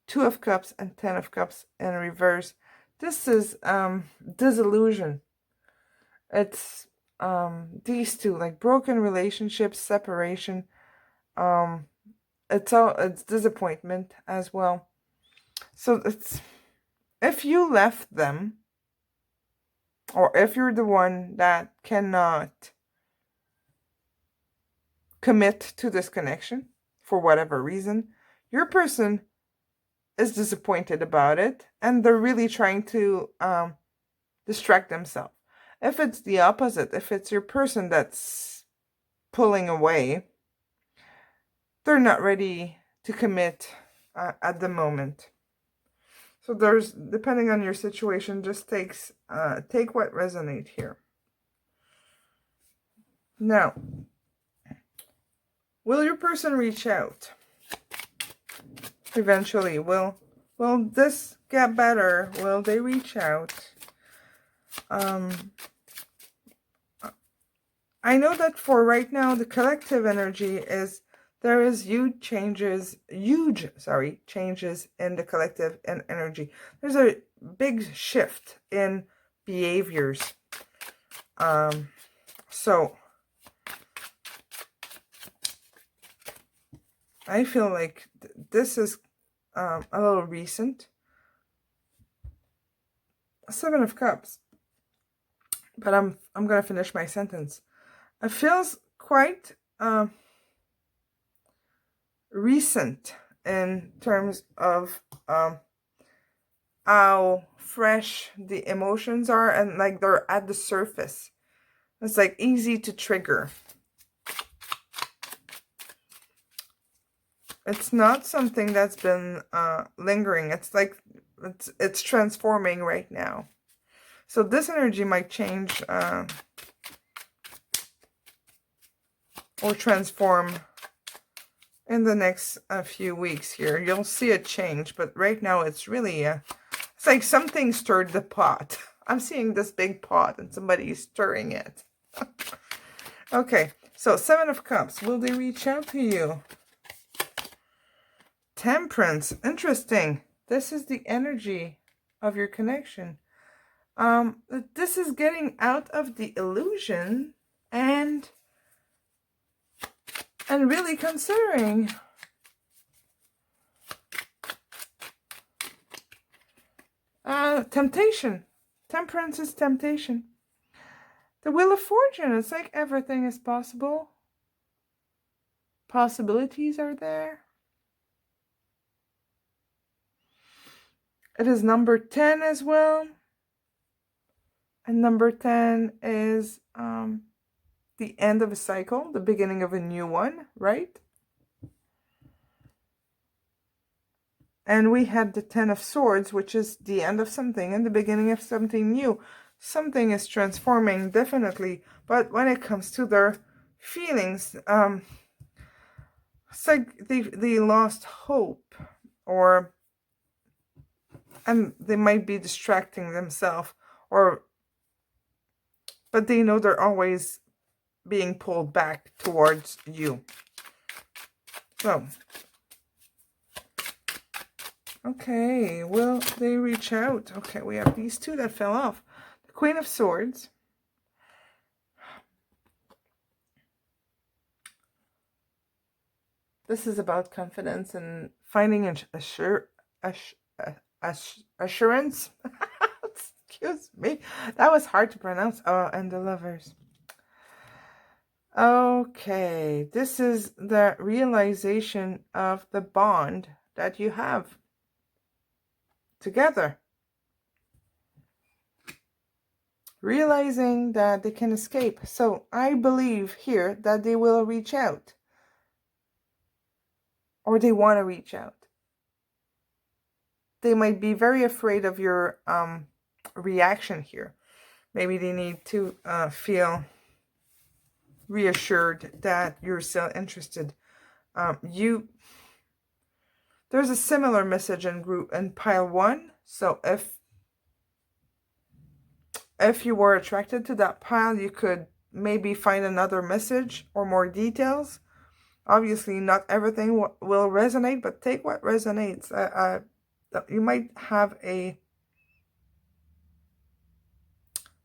2 of Cups and 10 of Cups in reverse. This is disillusion. It's these two, like broken relationships, separation. It's disappointment as well. So it's, if you left them, or if you're the one that cannot commit to this connection for whatever reason, your person is disappointed about it, and they're really trying to distract themselves. If it's the opposite, if it's your person that's pulling away, they're not ready to commit at the moment. So there's, depending on your situation, just take what resonates here. Now, will your person reach out? Eventually, will this get better? Will they reach out? I know that for right now, the collective energy is, there is huge changes in the collective energy. There's a big shift in behaviors. So I feel like this is a little recent. 7 of Cups. But I'm gonna finish my sentence. It feels quite recent in terms of how fresh the emotions are, and like they're at the surface. It's like easy to trigger. It's not something that's been lingering. It's like it's transforming right now. So this energy might change or transform in the next few weeks here. You'll see a change, but right now it's really it's like something stirred the pot. I'm seeing this big pot and somebody is stirring it. Okay, so 7 of Cups. Will they reach out to you? Temperance. Interesting. This is the energy of your connection. This is getting out of the illusion and really considering. Temptation. Temperance is temptation. The Wheel of Fortune. It's like everything is possible. Possibilities are there. It is number 10 as well. And number 10 is the end of a cycle, the beginning of a new one, right? And we had the 10 of Swords, which is the end of something and the beginning of something new. Something is transforming, definitely. But when it comes to their feelings, it's like they lost hope, and they might be distracting themselves, but they know they're always being pulled back towards you. So, okay, will they reach out? Okay, we have these two that fell off. The Queen of Swords. This is about confidence and finding assurance. Excuse me. That was hard to pronounce. Oh, and the Lovers. Okay, this is the realization of the bond that you have together. Realizing that they can escape. So I believe here that they will reach out. Or they want to reach out. they might be very afraid of your reaction here. Maybe they need to feel reassured that you're still interested. There's a similar message in pile 1. So if you were attracted to that pile, you could maybe find another message or more details. Obviously, not everything will resonate, but take what resonates. You might have a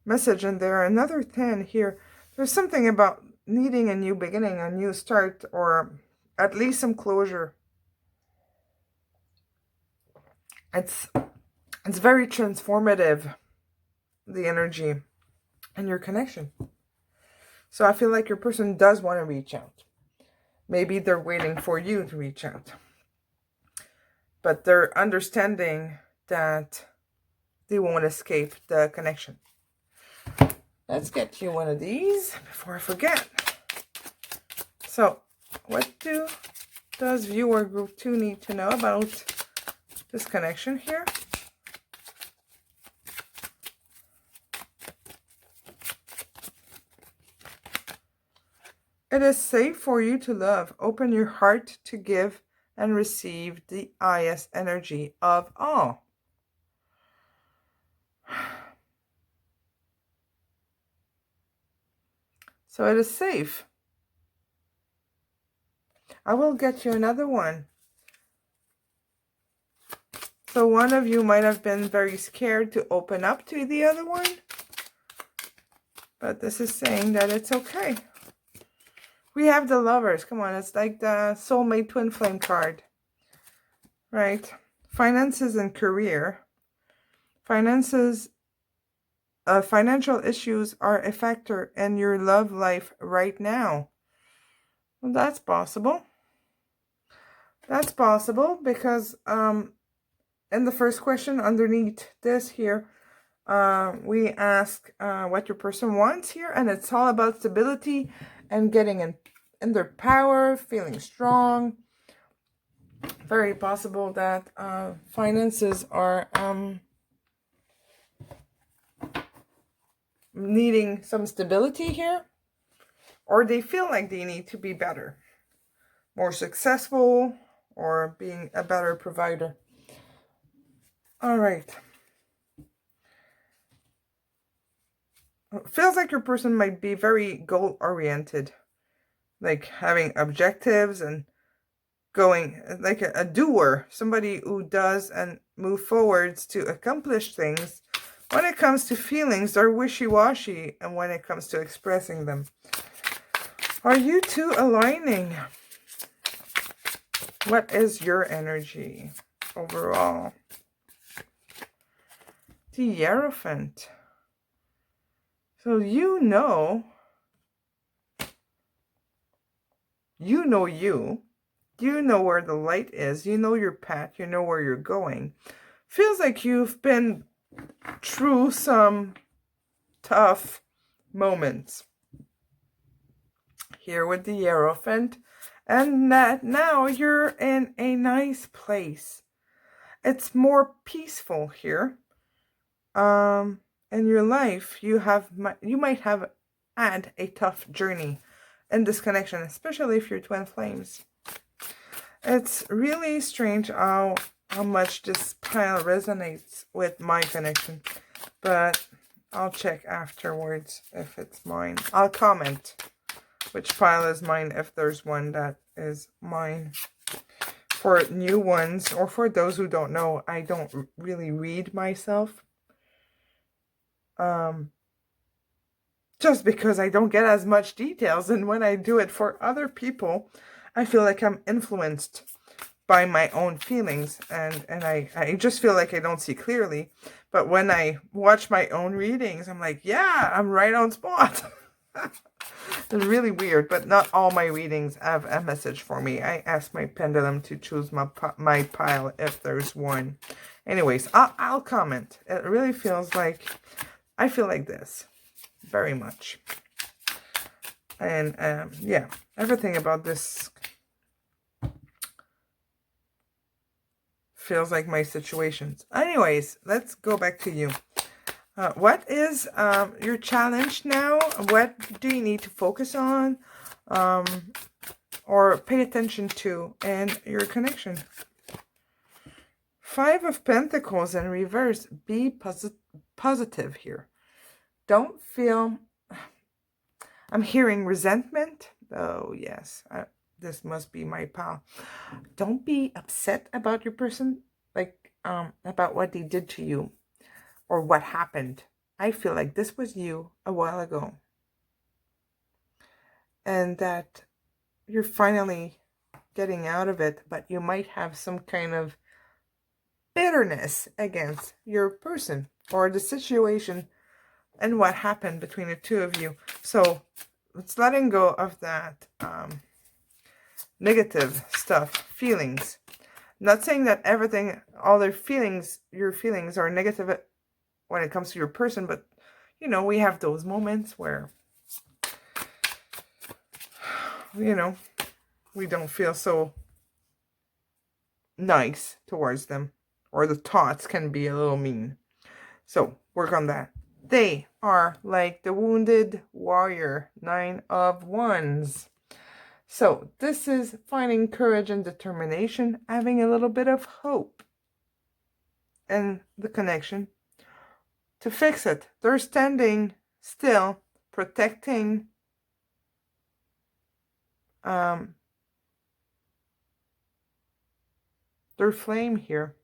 message in there. Another 10 here. There's something about needing a new beginning, a new start, or at least some closure. It's very transformative, the energy and your connection. So I feel like your person does want to reach out. Maybe they're waiting for you to reach out. But they're understanding that they won't escape the connection. Let's get you one of these before I forget. So, what does viewer group 2 need to know about this connection here? It is safe for you to love. Open your heart to give and receive the highest energy of all. So it is safe. I will get you another one. So one of you might have been very scared to open up to the other one. But this is saying that it's okay. We have the Lovers. Come on, it's like the soulmate twin flame card. Right? Finances and career. Financial issues are a factor in your love life right now. Well, that's possible. That's possible because in the first question underneath this here, we ask what your person wants here, and it's all about stability and getting in their power, feeling strong. Very possible that finances are needing some stability here, or they feel like they need to be better, more successful, or being a better provider. All right. It feels like your person might be very goal-oriented, like having objectives and going like a doer, somebody who does and move forwards to accomplish things. When it comes to feelings, they're wishy-washy, and when it comes to expressing them. Are you two aligning? What is your energy overall? The Hierophant. So you know you. You know where the light is. You know your path. You know where you're going. Feels like you've been through some tough moments here with the Hierophant, and that now you're in a nice place. It's more peaceful here. In your life, you might have had a tough journey in this connection, especially if you're twin flames. It's really strange how much this pile resonates with my connection, but I'll check afterwards if it's mine. I'll comment which pile is mine if there's one that is mine. For new ones, or for those who don't know, I don't really read myself. Just because I don't get as much details, and when I do it for other people, I feel like I'm influenced by my own feelings, and I just feel like I don't see clearly. But when I watch my own readings, I'm like, yeah, I'm right on spot. It's really weird, but not all my readings have a message for me. I ask my pendulum to choose my pile if there's one. Anyways, I'll comment. It really feels like, I feel like this very much. And yeah, everything about this feels like my situations. Anyways, let's go back to you. What is your challenge now? What do you need to focus on or pay attention to in your connection? 5 of Pentacles in reverse. Be positive here. Don't feel... I'm hearing resentment. Oh, yes. This must be my pal. Don't be upset about your person, like about what they did to you or what happened. I feel like this was you a while ago. And that you're finally getting out of it, but you might have some kind of bitterness against your person or the situation and what happened between the two of you. So it's letting go of that negative stuff, feelings. Not saying that everything, all their feelings, your feelings are negative when it comes to your person, but you know, we have those moments where, you know, we don't feel so nice towards them, or the thoughts can be a little mean. So work on that. They are like the wounded warrior, 9 of Wands. So this is finding courage and determination, having a little bit of hope and the connection to fix it. They're standing still, protecting their flame here.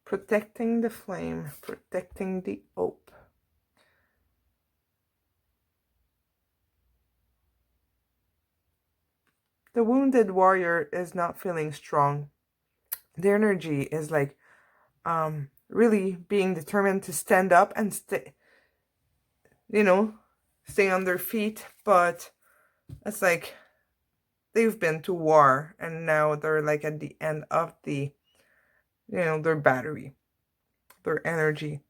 Protecting the flame, protecting the hope. The wounded warrior is not feeling strong. The energy is like really being determined to stand up and stay, you know, stay on their feet. But it's like they've been to war and now they're like at the end of the, you know, their battery, their energy.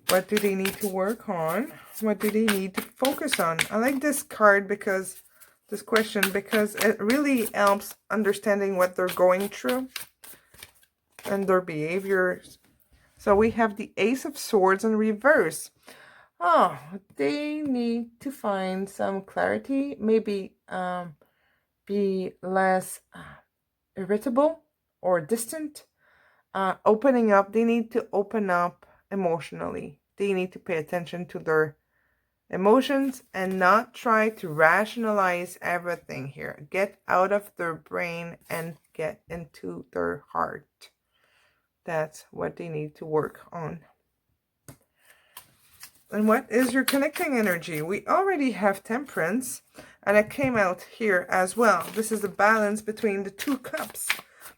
What do they need to work on? What do they need to focus on? I like this card because, this question, because it really helps understanding what they're going through and their behaviors. So we have the Ace of Swords in reverse. Oh, they need to find some clarity, maybe be less irritable or distant. Opening up, they need to open up emotionally. They need to pay attention to their emotions and not try to rationalize everything here. Get out of their brain and get into their heart. That's what they need to work on. And what is your connecting energy? We already have Temperance, and it came out here as well. This is the balance between the 2 cups,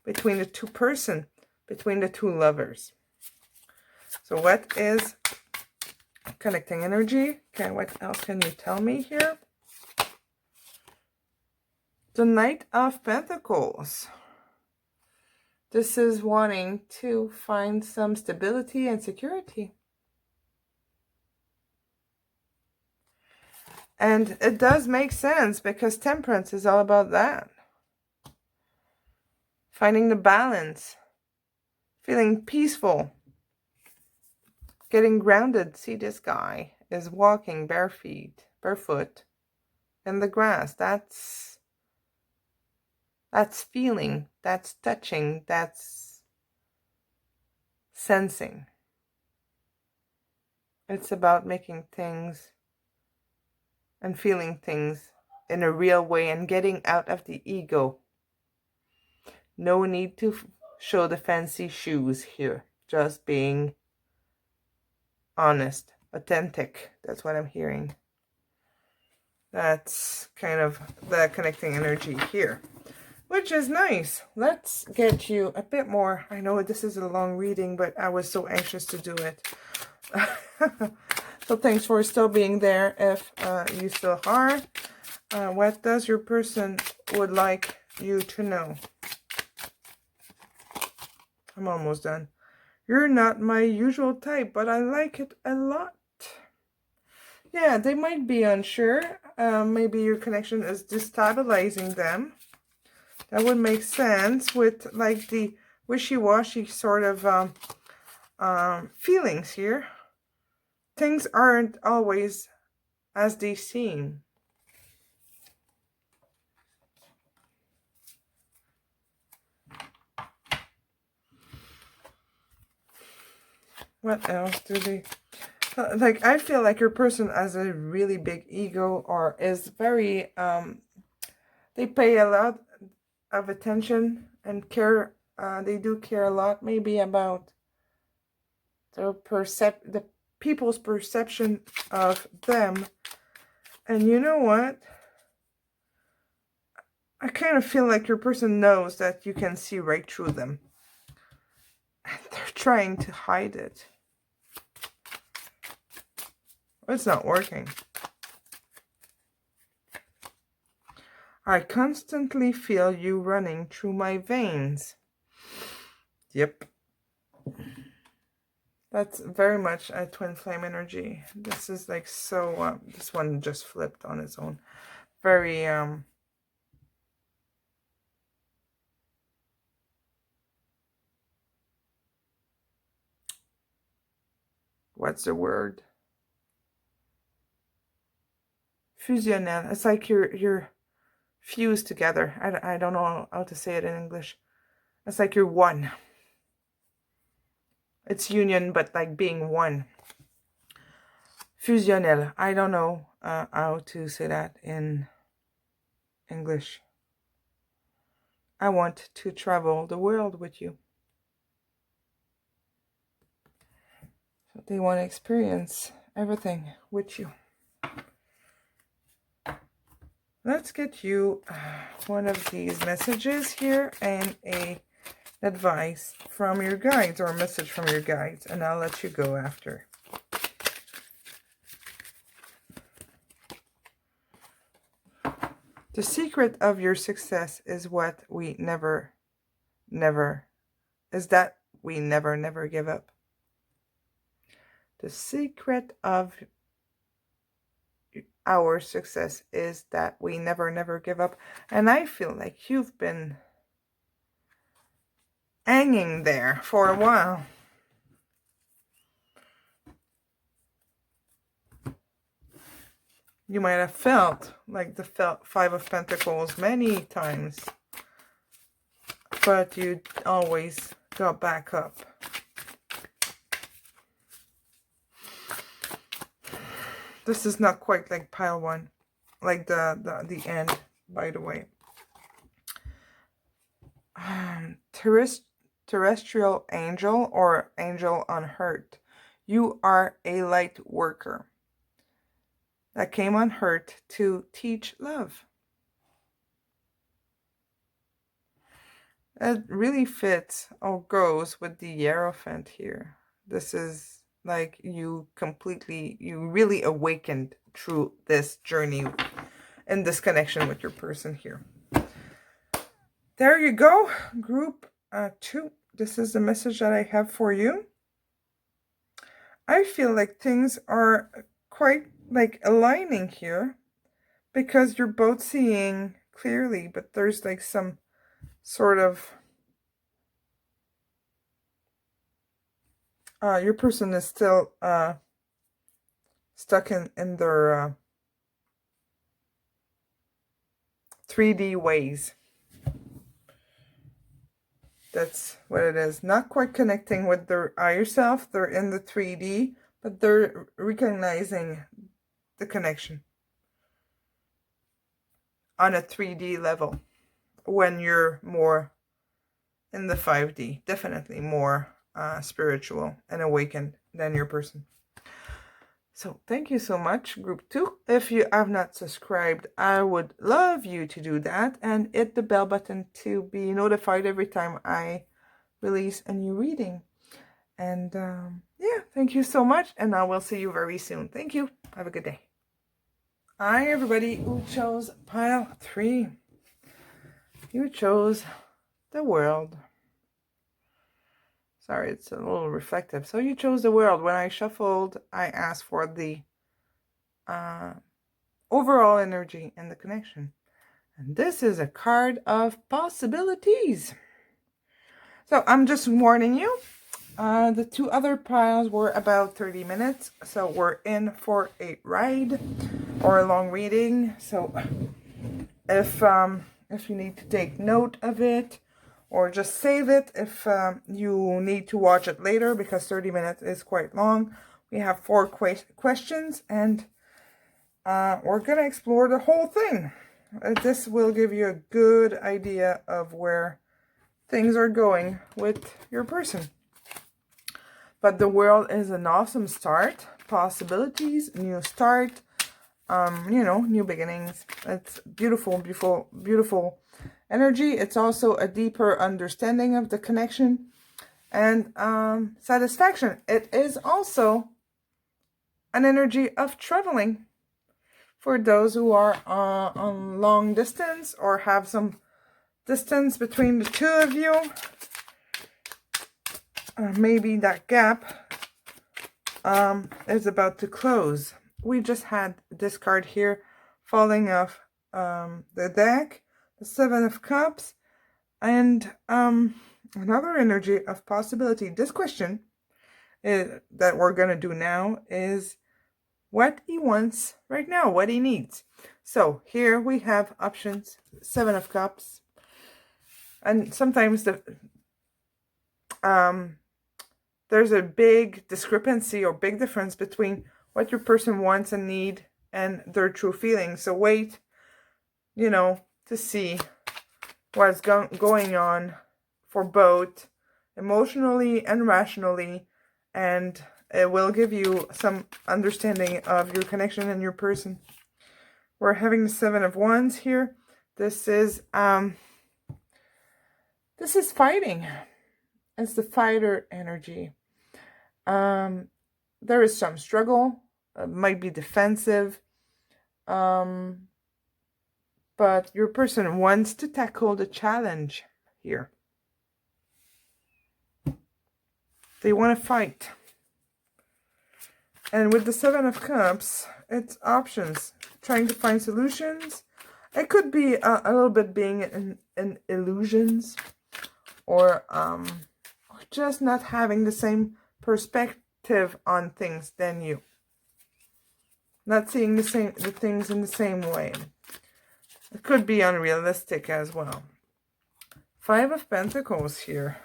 between the 2 person, between the 2 lovers. So what is connecting energy? Okay, what else can you tell me here? The Knight of Pentacles. This is wanting to find some stability and security. And it does make sense because Temperance is all about that. Finding the balance. Feeling peaceful. Getting grounded. See, this guy is walking barefoot in the grass. That's feeling, that's touching, that's sensing. It's about making things and feeling things in a real way and getting out of the ego. No need to show the fancy shoes here. Just being honest, authentic. That's what I'm hearing. That's kind of the connecting energy here, which is nice. Let's get you a bit more. I know this is a long reading, but I was so anxious to do it. So thanks for still being there if you still are. What does your person would like you to know? I'm almost done. You're not my usual type, but I like it a lot. Yeah, they might be unsure. Maybe your connection is destabilizing them. That would make sense with like the wishy-washy sort of feelings here. Things aren't always as they seem. What else do they... Like, I feel like your person has a really big ego or is very... they pay a lot of attention and care. They do care a lot maybe about the people's perception of them. And you know what? I kind of feel like your person knows that you can see right through them. And they're trying to hide it. It's not working. I constantly feel you running through my veins. Yep. That's very much a twin flame energy. This is like so, this one just flipped on its own. Very, what's the word? Fusionnel. It's like you're fused together. I don't know how to say it in English. It's like you're one. It's union, but like being one. Fusionnel. I don't know how to say that in English. I want to travel the world with you. So they want to experience everything with you. Let's get you one of these messages here and a advice from your guides or a message from your guides, and I'll let you go after. The secret of your success is what we never give up. The secret of our success is that we never give up. And I feel like you've been hanging there for a while. You might have felt like the Five of Pentacles many times, but you always got back up. This is not quite like pile one, like the end, by the way. Terrestrial angel or angel unhurt. You are a light worker that came unhurt to teach love. It really fits or goes with the Hierophant here. This is like you really awakened through this journey and this connection with your person here. There you go, group 2. This is the message that I have for you. I feel like things are quite like aligning here because you're both seeing clearly, but there's like some sort of your person is still stuck in their 3D ways. That's what it is. Not quite connecting with their higher self. They're in the 3D, but they're recognizing the connection on a 3D level when you're more in the 5D. Definitely more spiritual and awakened than your person. So thank you so much, group 2. If you have not subscribed, I would love you to do that and hit the bell button to be notified every time I release a new reading. And yeah, thank you so much, and I will see you very soon. Thank you. Have a good day. Hi, everybody who chose pile 3. You chose the world. Sorry, it's a little reflective. So you chose the world. When I shuffled, I asked for the overall energy and the connection. And this is a card of possibilities. So I'm just warning you. The two other piles were about 30 minutes. So we're in for a ride or a long reading. So if you need to take note of it, or just save it if you need to watch it later, because 30 minutes is quite long. We have 4 questions, and we're going to explore the whole thing. This will give you a good idea of where things are going with your person. But the world is an awesome start. Possibilities, new start, new beginnings. It's beautiful, beautiful, beautiful energy. It's also a deeper understanding of the connection and satisfaction. It is also an energy of traveling for those who are on long distance or have some distance between the two of you. Maybe that gap is about to close. We just had this card here falling off the deck, the 7 of Cups, and another energy of possibility. This question that we're going to do now is what he wants right now, what he needs. So here we have options, 7 of Cups, and sometimes there's a big discrepancy or big difference between what your person wants and need and their true feelings. So wait, to see what's going on for both emotionally and rationally, and it will give you some understanding of your connection and your person. We're having the 7 of Wands here. This is fighting. It's the fighter energy. There is some struggle. Might be defensive. But your person wants to tackle the challenge here. They want to fight. And with the 7 of Cups, it's options. Trying to find solutions. It could be a little bit being in illusions. Or just not having the same perspective on things than you. Not seeing the things in the same way. It could be unrealistic as well. 5 of Pentacles here.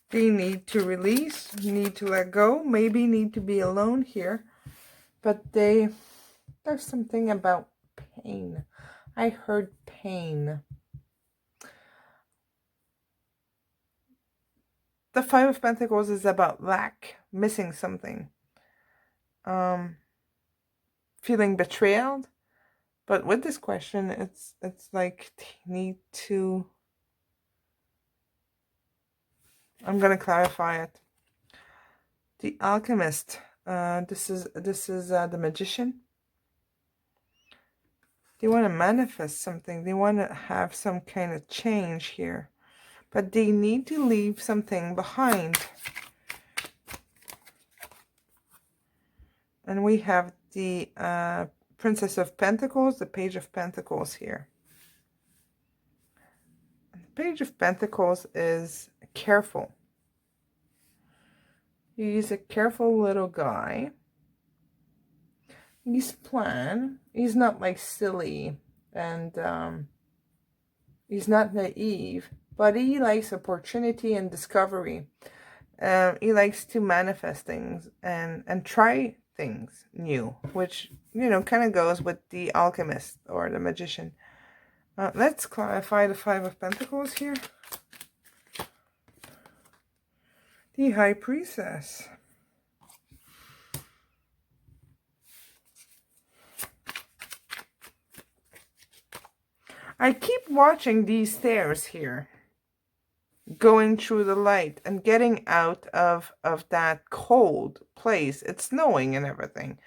They need to release, need to let go, maybe need to be alone here. But there's something about pain. I heard pain. The 5 of Pentacles is about lack, missing something. Feeling betrayed. But with this question, it's like they need to... I'm going to clarify it. The Alchemist. This is the Magician. They want to manifest something. They want to have some kind of change here. But they need to leave something behind. And we have the Princess of Pentacles, the Page of Pentacles here. The Page of Pentacles is careful. He's a careful little guy. He's planned. He's not like silly. And he's not naive. But he likes opportunity and discovery. He likes to manifest things and try things new, which, kind of goes with the Alchemist or the Magician. Let's clarify the 5 of Pentacles here. The High Priestess. I keep watching these stairs here. Going through the light and getting out of that cold place. It's snowing and everything.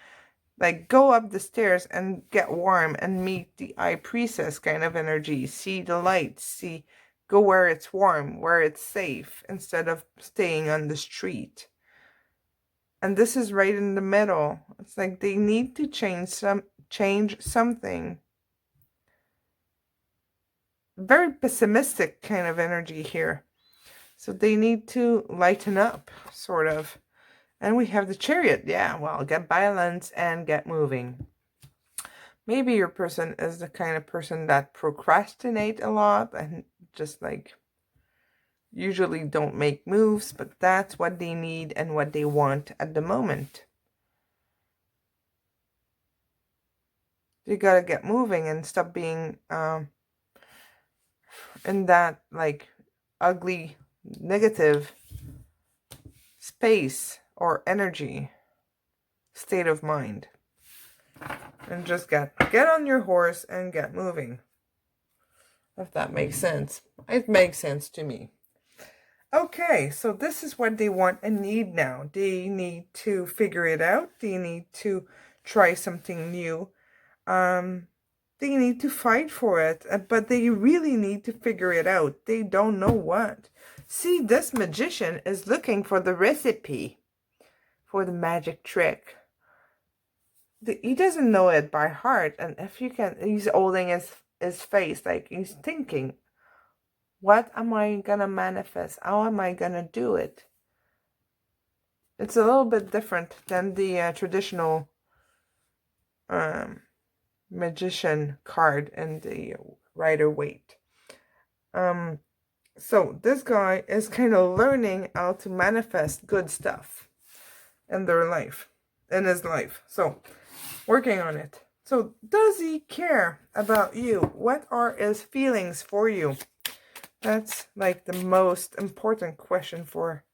Like, go up the stairs and get warm and meet the High Priestess kind of energy. See the light. Go where it's warm, where it's safe, instead of staying on the street. And this is right in the middle. It's like they need to change something. Very pessimistic kind of energy here. So they need to lighten up, sort of. And we have the Chariot. Yeah, well, get balance and get moving. Maybe your person is the kind of person that procrastinate a lot and just like usually don't make moves, but that's what they need and what they want at the moment. You gotta get moving and stop being in that like ugly negative space or energy state of mind, and just get on your horse and get moving, if that makes sense. It makes sense to me. Okay, so this is what they want and need now. They need to figure it out. They need to try something new. They need to fight for it, but they really need to figure it out. They don't know what. See, this magician is looking for the recipe for the magic trick. He doesn't know it by heart, and if you can, he's holding his face like he's thinking, what am I gonna manifest? How am I gonna do it? It's a little bit different than the traditional magician card and the Rider-Waite. So this guy is kind of learning how to manifest good stuff in his life. So working on it. So does he care about you? What are his feelings for you? That's like the most important question for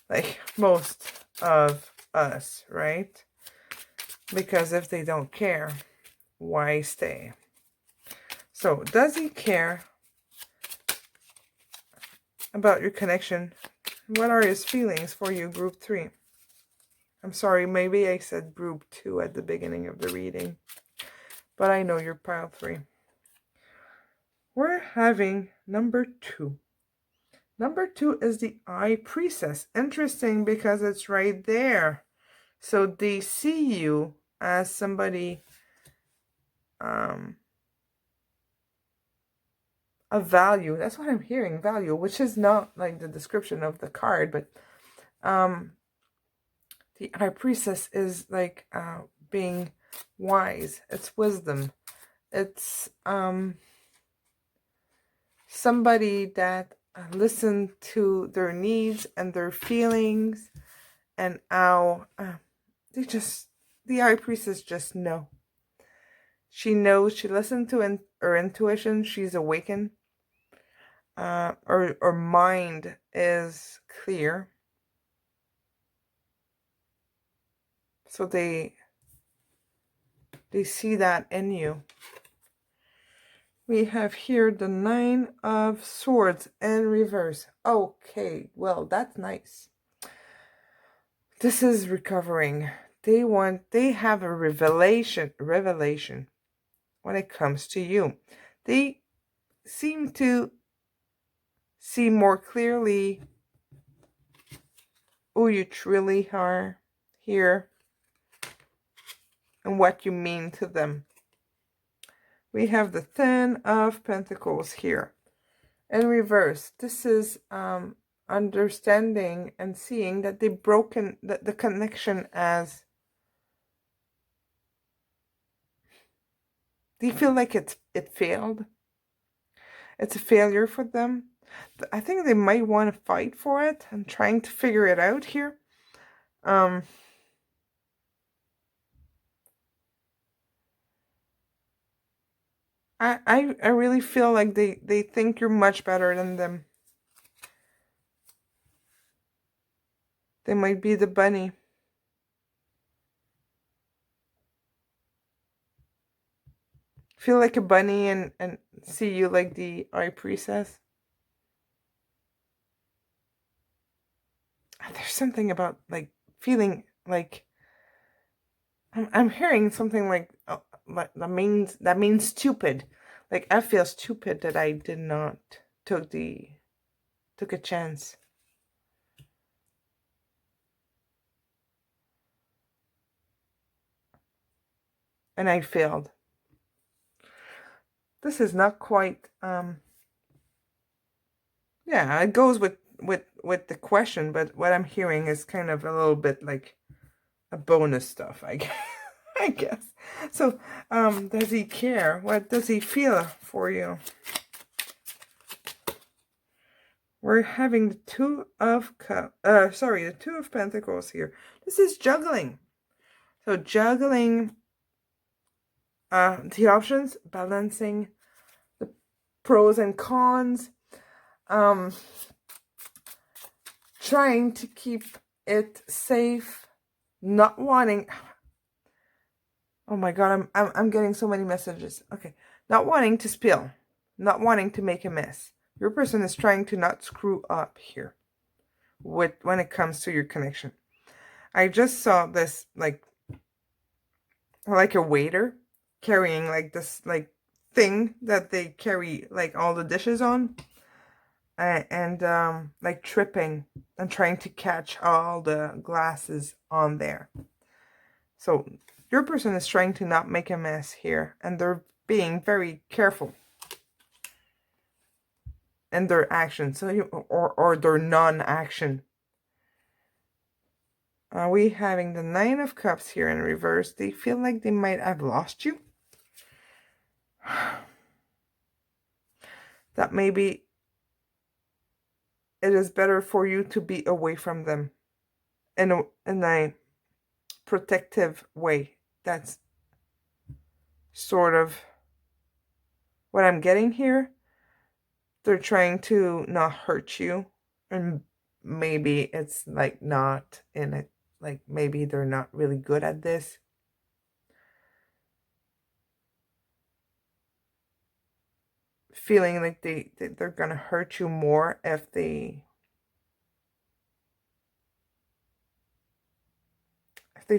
like most of us, right? Because if they don't care, why stay? So does he care about your connection? What are his feelings for you, group 3? I'm sorry, maybe I said group 2 at the beginning of the reading, but I know you're pile 3. We're having number 2. Number 2 is the High Priestess. Interesting because it's right there. So they see you as somebody of value. That's what I'm hearing, value, which is not like the description of the card, but the High Priestess is like being wise. It's wisdom. It's somebody that listen to their needs and their feelings, and how the High Priestess just know. She knows, she listens to her intuition, she's awakened. Her mind is clear. So they see that in you. We have here the 9 of Swords in reverse. Okay, well, that's nice. This is recovering. They have a revelation when it comes to you. They seem to see more clearly who you truly are here and what you mean to them. We have the 10 of Pentacles here. In reverse, this is understanding and seeing that they've broken the connection as they feel like it failed. It's a failure for them. I think they might want to fight for it and trying to figure it out here. I really feel like they think you're much better than them. They might be the bunny. Feel like a bunny and see you like the High Priestess. There's something about like feeling like I'm hearing something like that means stupid. Like I feel stupid that I did not took a chance. and I failed. This is not quite, yeah, it goes with the question, but what I'm hearing is kind of a little bit like a bonus stuff, I guess. I guess. So, does he care? What does he feel for you? We're having the Two of the Two of Pentacles here. This is juggling. So juggling the options, balancing the pros and cons, trying to keep it safe, not wanting. Oh my God, I'm getting so many messages. Okay, not wanting to spill, not wanting to make a mess. Your person is trying to not screw up here when it comes to your connection. I just saw this like a waiter carrying like this like thing that they carry like all the dishes on, and like tripping and trying to catch all the glasses on there. So your person is trying to not make a mess here, and they're being very careful in their action, so or their non-action. We having the Nine of Cups here in reverse. They feel like they might have lost you. That maybe it is better for you to be away from them in a protective way. That's sort of what I'm getting here. They're trying to not hurt you, and maybe it's like not in it, like maybe they're not really good at this. Feeling like they're gonna hurt you more if they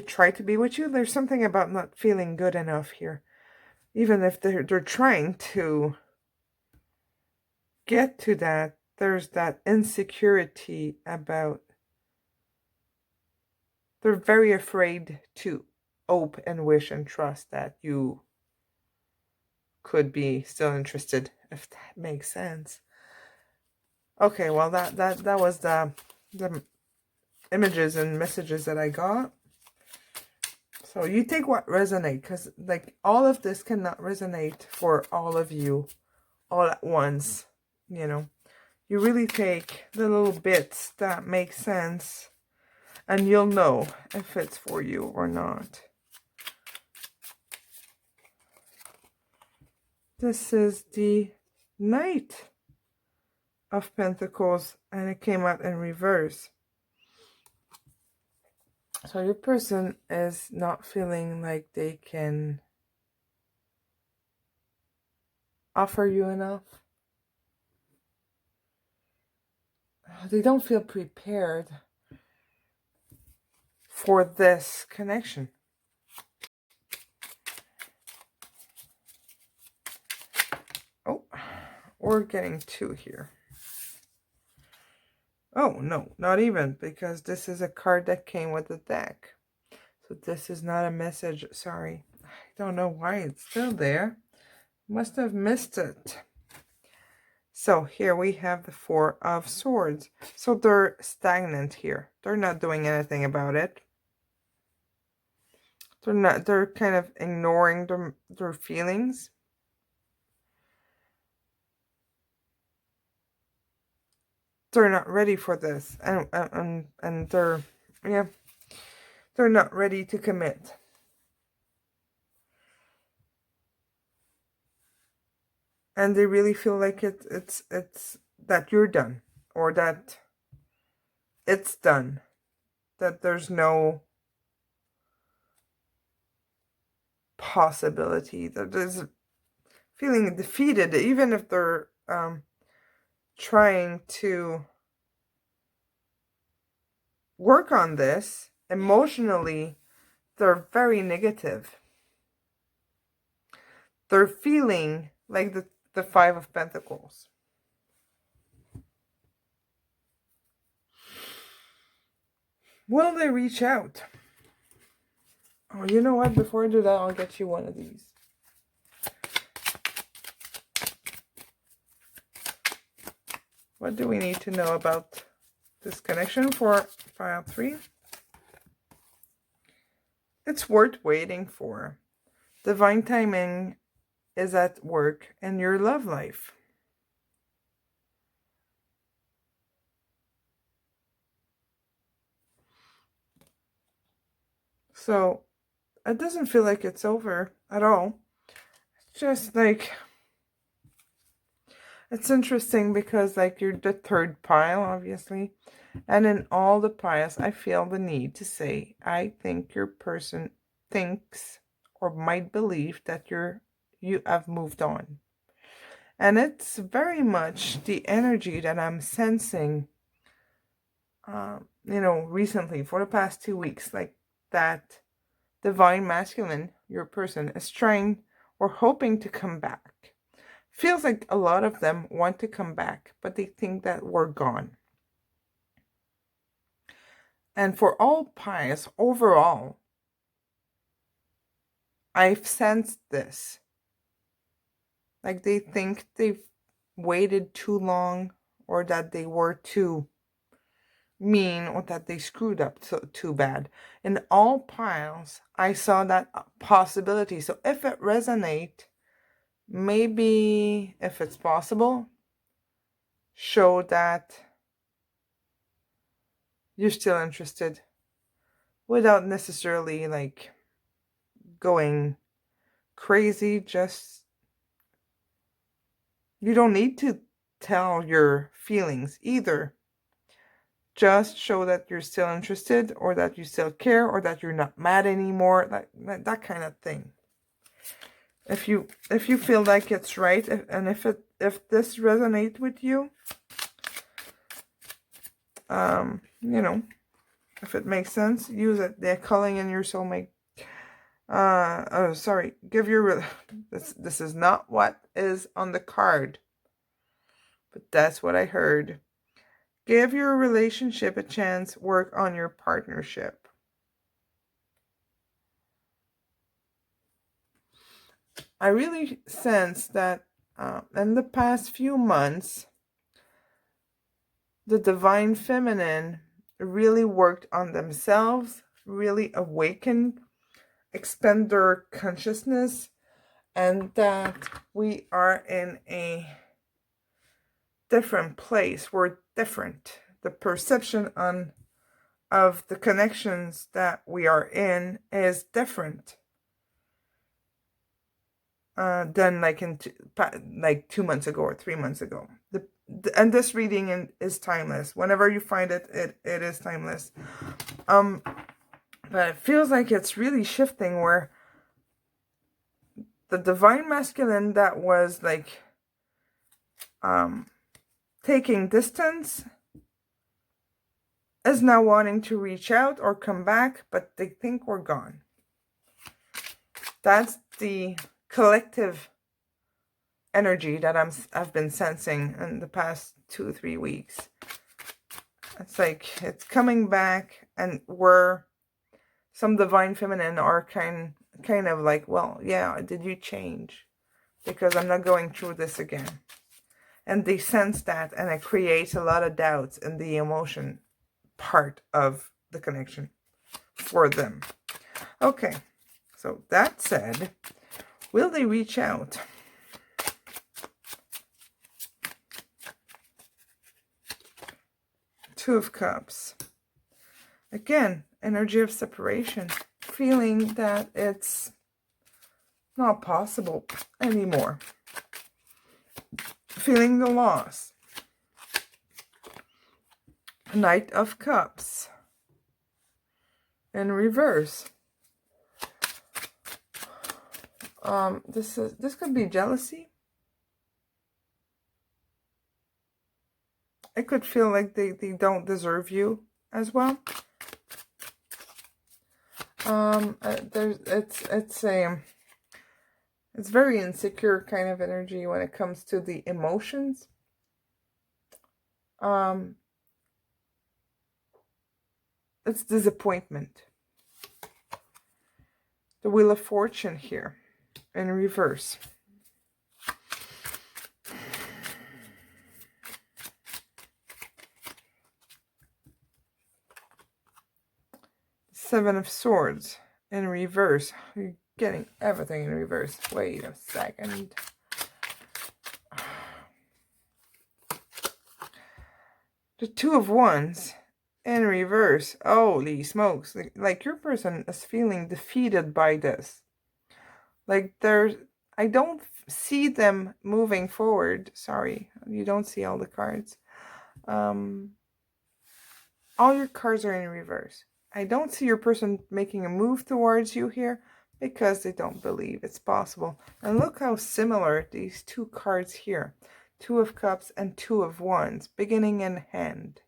try to be with you. There's something about not feeling good enough here. Even if they're trying to get to that, there's that insecurity about, they're very afraid to hope and wish and trust that you could be still interested, if that makes sense. Okay, well that was the images and messages that I got. So you take what resonate, because like all of this cannot resonate for all of you all at once, you know. You really take the little bits that make sense, and you'll know if it's for you or not. This is the Knight of Pentacles, and it came out in reverse. So your person is not feeling like they can offer you enough. They don't feel prepared for this connection. Oh, we're getting two here. Oh, no, not even, because this is a card that came with the deck. So this is not a message. Sorry. I don't know why it's still there. Must have missed it. So here we have the Four of Swords. So they're stagnant here. They're not doing anything about it. They're kind of ignoring their feelings. They're not ready for this. And they're, yeah, they're not ready to commit. And they really feel like it's that you're done, or that it's done, that there's no possibility, that there's feeling defeated, even if they're trying to work on this emotionally. They're very negative. They're feeling like the Five of Pentacles. Will they reach out? Oh, you know what? Before I do that, I'll get you one of these. What do we need to know about this connection for file 3? It's worth waiting for. Divine timing is at work in your love life. So it doesn't feel like it's over at all. It's just like, it's interesting because like you're the third pile, obviously. And in all the piles, I feel the need to say, I think your person thinks or might believe that you have moved on. And it's very much the energy that I'm sensing, recently for the past 2 weeks, like that divine masculine, your person, is trying or hoping to come back. Feels like a lot of them want to come back, but they think that we're gone. And for all pies, overall, I've sensed this. Like they think they've waited too long, or that they were too mean, or that they screwed up too bad. In all piles, I saw that possibility. So if it resonates, maybe if it's possible, show that you're still interested without necessarily like going crazy. Just, you don't need to tell your feelings either. Just show that you're still interested, or that you still care, or that you're not mad anymore, that kind of thing. If you feel like it's right, and if this resonates with you, if it makes sense, use it. They're calling in your soulmate. Give your this is not what is on the card, but that's what I heard. Give your relationship a chance. Work on your partnership. I really sense that in the past few months, the divine feminine really worked on themselves, really awakened, expand their consciousness, and that we are in a different place. We're different. The perception of the connections that we are in is different than like 2 months ago or 3 months ago. And this reading is timeless. Whenever you find it, it is timeless. But it feels like it's really shifting, where the divine masculine that was like taking distance is now wanting to reach out or come back, but they think we're gone. That's the collective energy that I've been sensing in the past 2-3 weeks. It's like it's coming back, and some divine feminine are kind of like, well, yeah, did you change? Because I'm not going through this again. And they sense that, and it creates a lot of doubts in the emotion part of the connection for them. Okay, so that said, will they reach out? Two of Cups. Again, energy of separation. Feeling that it's not possible anymore. Feeling the loss. Knight of Cups. In reverse. This could be jealousy. It could feel like they don't deserve you as well. It's very insecure kind of energy when it comes to the emotions. It's disappointment. The Wheel of Fortune here in reverse. Seven of Swords in reverse. You're getting everything in reverse. Wait a second. The Two of Wands in reverse. Holy smokes. Like your person is feeling defeated by this. Like I don't see them moving forward. Sorry, you don't see all the cards. All your cards are in reverse. I don't see your person making a move towards you here because they don't believe it's possible. And look how similar these two cards here. Two of Cups and Two of Wands, beginning and end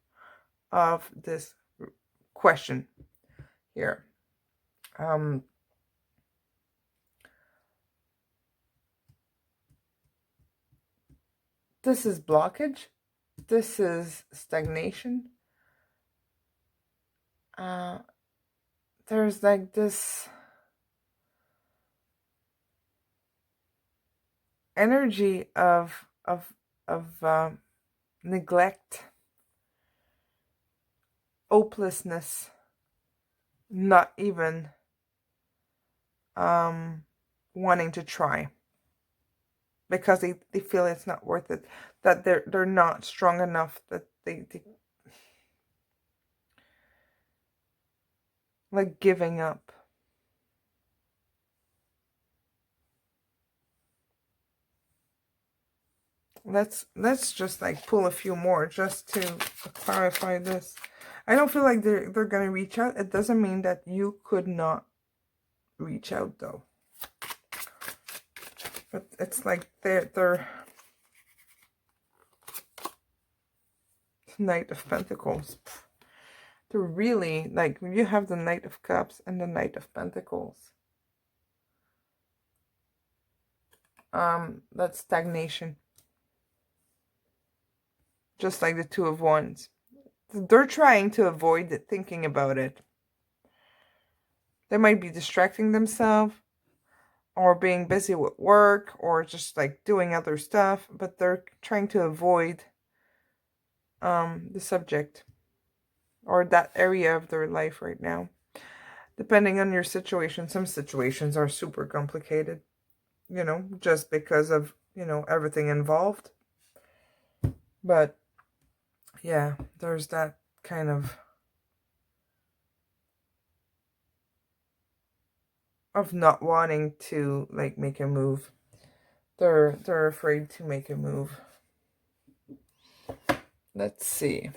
of this question here. This is blockage. This is stagnation. There's like this energy of neglect, hopelessness, not even wanting to try because they feel it's not worth it, that they're not strong enough, that they like giving up. Let's just like pull a few more just to clarify this. I don't feel like they're gonna reach out. It doesn't mean that you could not reach out though. But it's like they're Knight of Pentacles. They're really like, you have the Knight of Cups and the Knight of Pentacles. That's stagnation. Just like the Two of Wands. They're trying to avoid it, thinking about it. They might be distracting themselves or being busy with work or just like doing other stuff, but they're trying to avoid the subject or that area of their life right now. Depending on your situation, some situations are super complicated, you know, just because of, you know, everything involved. But yeah, there's that kind of not wanting to like make a move. They're afraid to make a move. Let's see.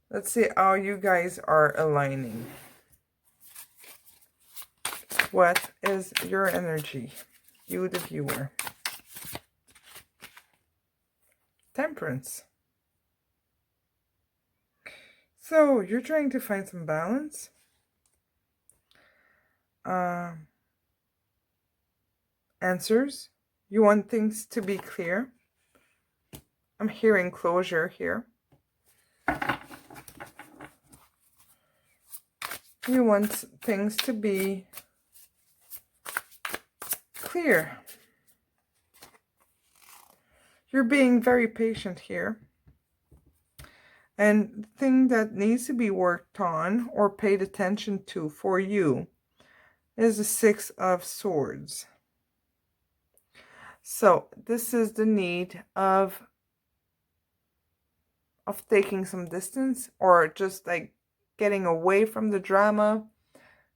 Let's see how you guys are aligning. What is your energy? You, the viewer. Temperance. So, you're trying to find some balance. Answers. You want things to be clear. I'm hearing closure here. You want things to be clear. You're being very patient here. And the thing that needs to be worked on or paid attention to for you is the Six of Swords. So this is the need of taking some distance, or just like getting away from the drama,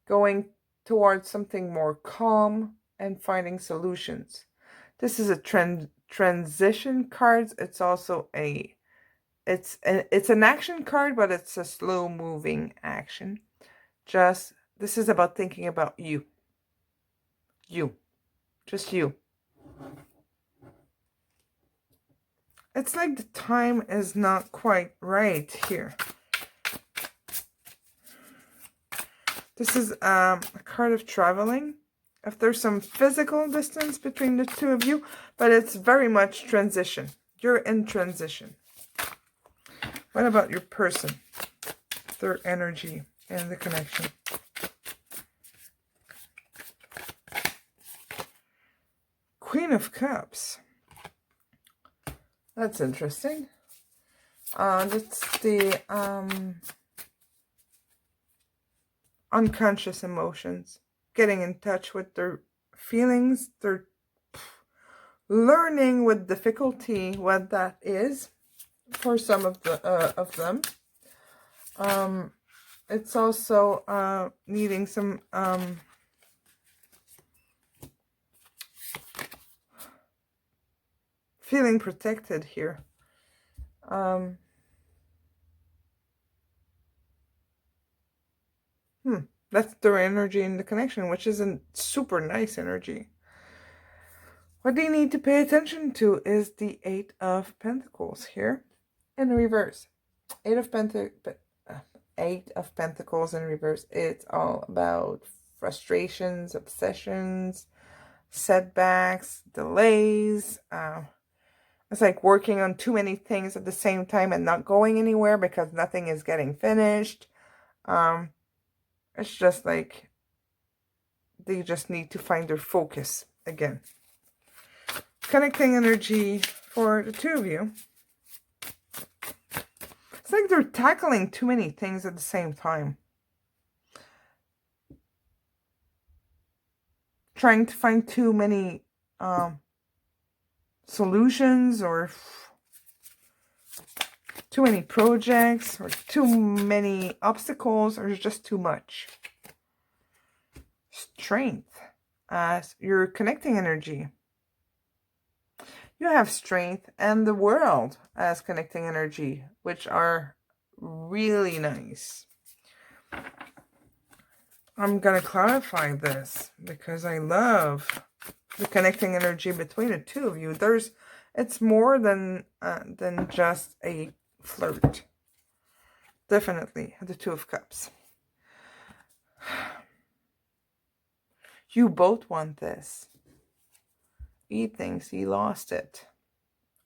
going towards something more calm and finding solutions. This is a transition card. It's also it's an action card, but it's a slow moving action. This is about thinking about you. Just you. It's like the time is not quite right here. This is a card of traveling. If there's some physical distance between the two of you, but it's very much transition. You're in transition. What about your person? Their energy and the connection. Queen of Cups. That's interesting. That's the unconscious emotions. Getting in touch with their feelings. They're learning with difficulty what that is for some of them. It's also needing some feeling protected here. That's their energy in the connection, which isn't super nice energy. What they need to pay attention to is the Eight of Pentacles here in reverse. Eight of Pentacles in reverse. It's all about frustrations, obsessions, setbacks, delays. It's like working on too many things at the same time and not going anywhere because nothing is getting finished. It's just like they just need to find their focus again. Connecting energy for the two of you. It's like they're tackling too many things at the same time. Trying to find too many solutions or too many projects or too many obstacles, or just too much. Strength as your connecting energy. You have strength and the world as connecting energy, which are really nice. I'm going to clarify this because I love the connecting energy between the two of you. It's more than just a flirt. Definitely the Two of Cups. You both want this. He thinks he lost it.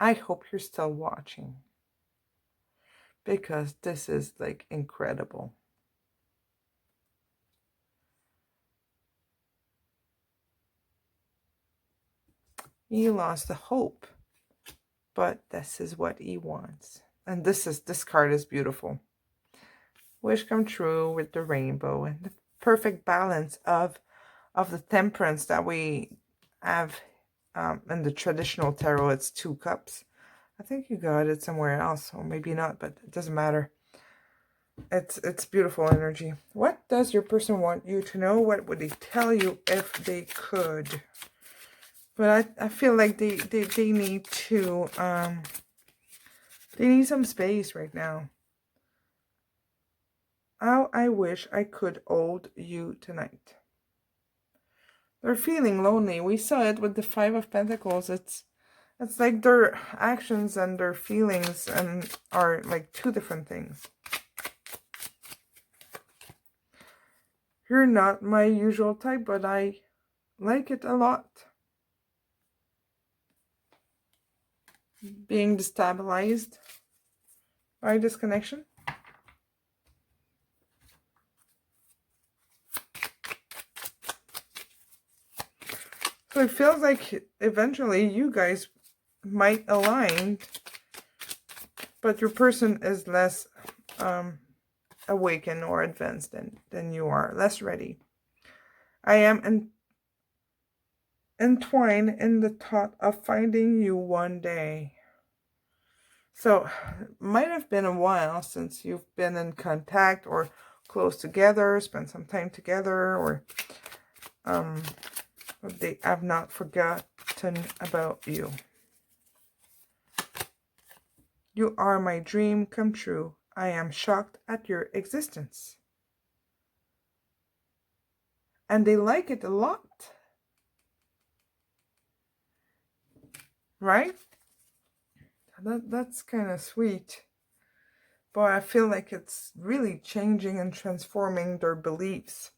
I hope you're still watching, because this is like incredible. He lost the hope, but this is what he wants. And this card is beautiful. Wish come true with the rainbow and the perfect balance of the temperance that we have in the traditional tarot. It's 2 cups. I think you got it somewhere else, or maybe not, but it doesn't matter. It's beautiful energy. What does your person want you to know? What would they tell you if they could? But I feel like they need to they need some space right now. How I wish I could hold you tonight. They're feeling lonely. We saw it with the 5 of Pentacles. It's like their actions and their feelings are like 2 different things. You're not my usual type, but I like it a lot. Being destabilized by this connection. So it feels like eventually you guys might align, but your person is less awakened or advanced than you are, less ready. I am entwined in the thought of finding you one day. So might have been a while since you've been in contact or close together, spent some time together, or they have not forgotten about you. You are my dream come true. I am shocked at your existence. And they like it a lot. Right? That's kind of sweet. But I feel like it's really changing and transforming their beliefs.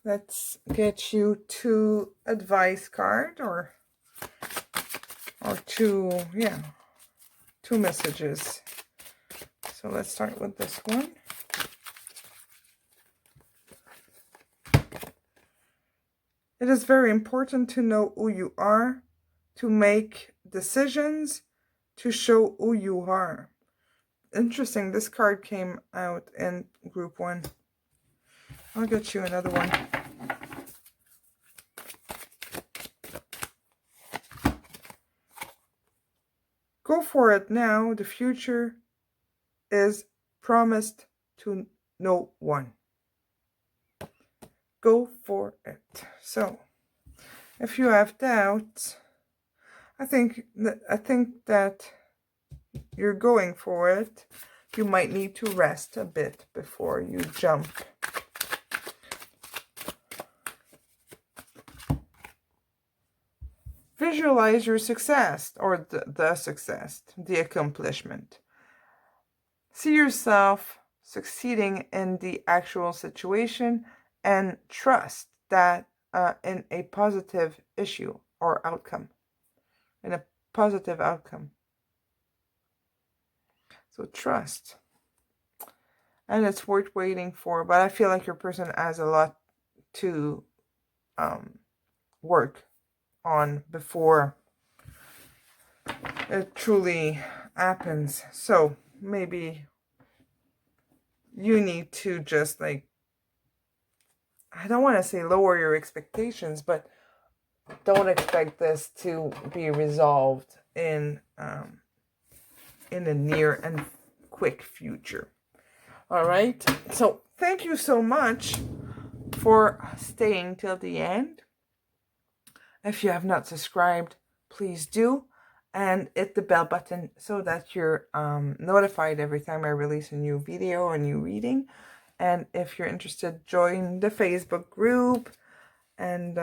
Let's get you 2 advice card or 2 messages. So let's start with this one. It is very important to know who you are, to make decisions, to show who you are. Interesting, this card came out in group 1. I'll get you another one. Go for it now. The future is promised to no one. Go for it. So, if you have doubts, I think that you're going for it. You might need to rest a bit before you jump. Visualize your success, or the success, the accomplishment. See yourself succeeding in the actual situation and trust that in a positive issue or outcome. In a positive outcome. So trust. And it's worth waiting for, but I feel like your person has a lot to work on before it truly happens. So maybe you need to just, like, I don't want to say lower your expectations, but don't expect this to be resolved in the near and quick future. All right. So thank you so much for staying till the end. If you have not subscribed, please do, and hit the bell button so that you're notified every time I release a new video or new reading. And if you're interested, join the Facebook group, and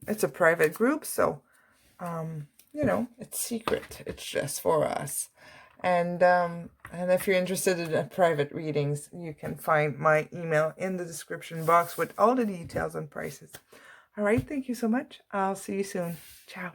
it's a private group, so you know, it's secret. It's just for us. And if you're interested in private readings, you can find my email in the description box with all the details and prices. All right, thank you so much. I'll see you soon. Ciao.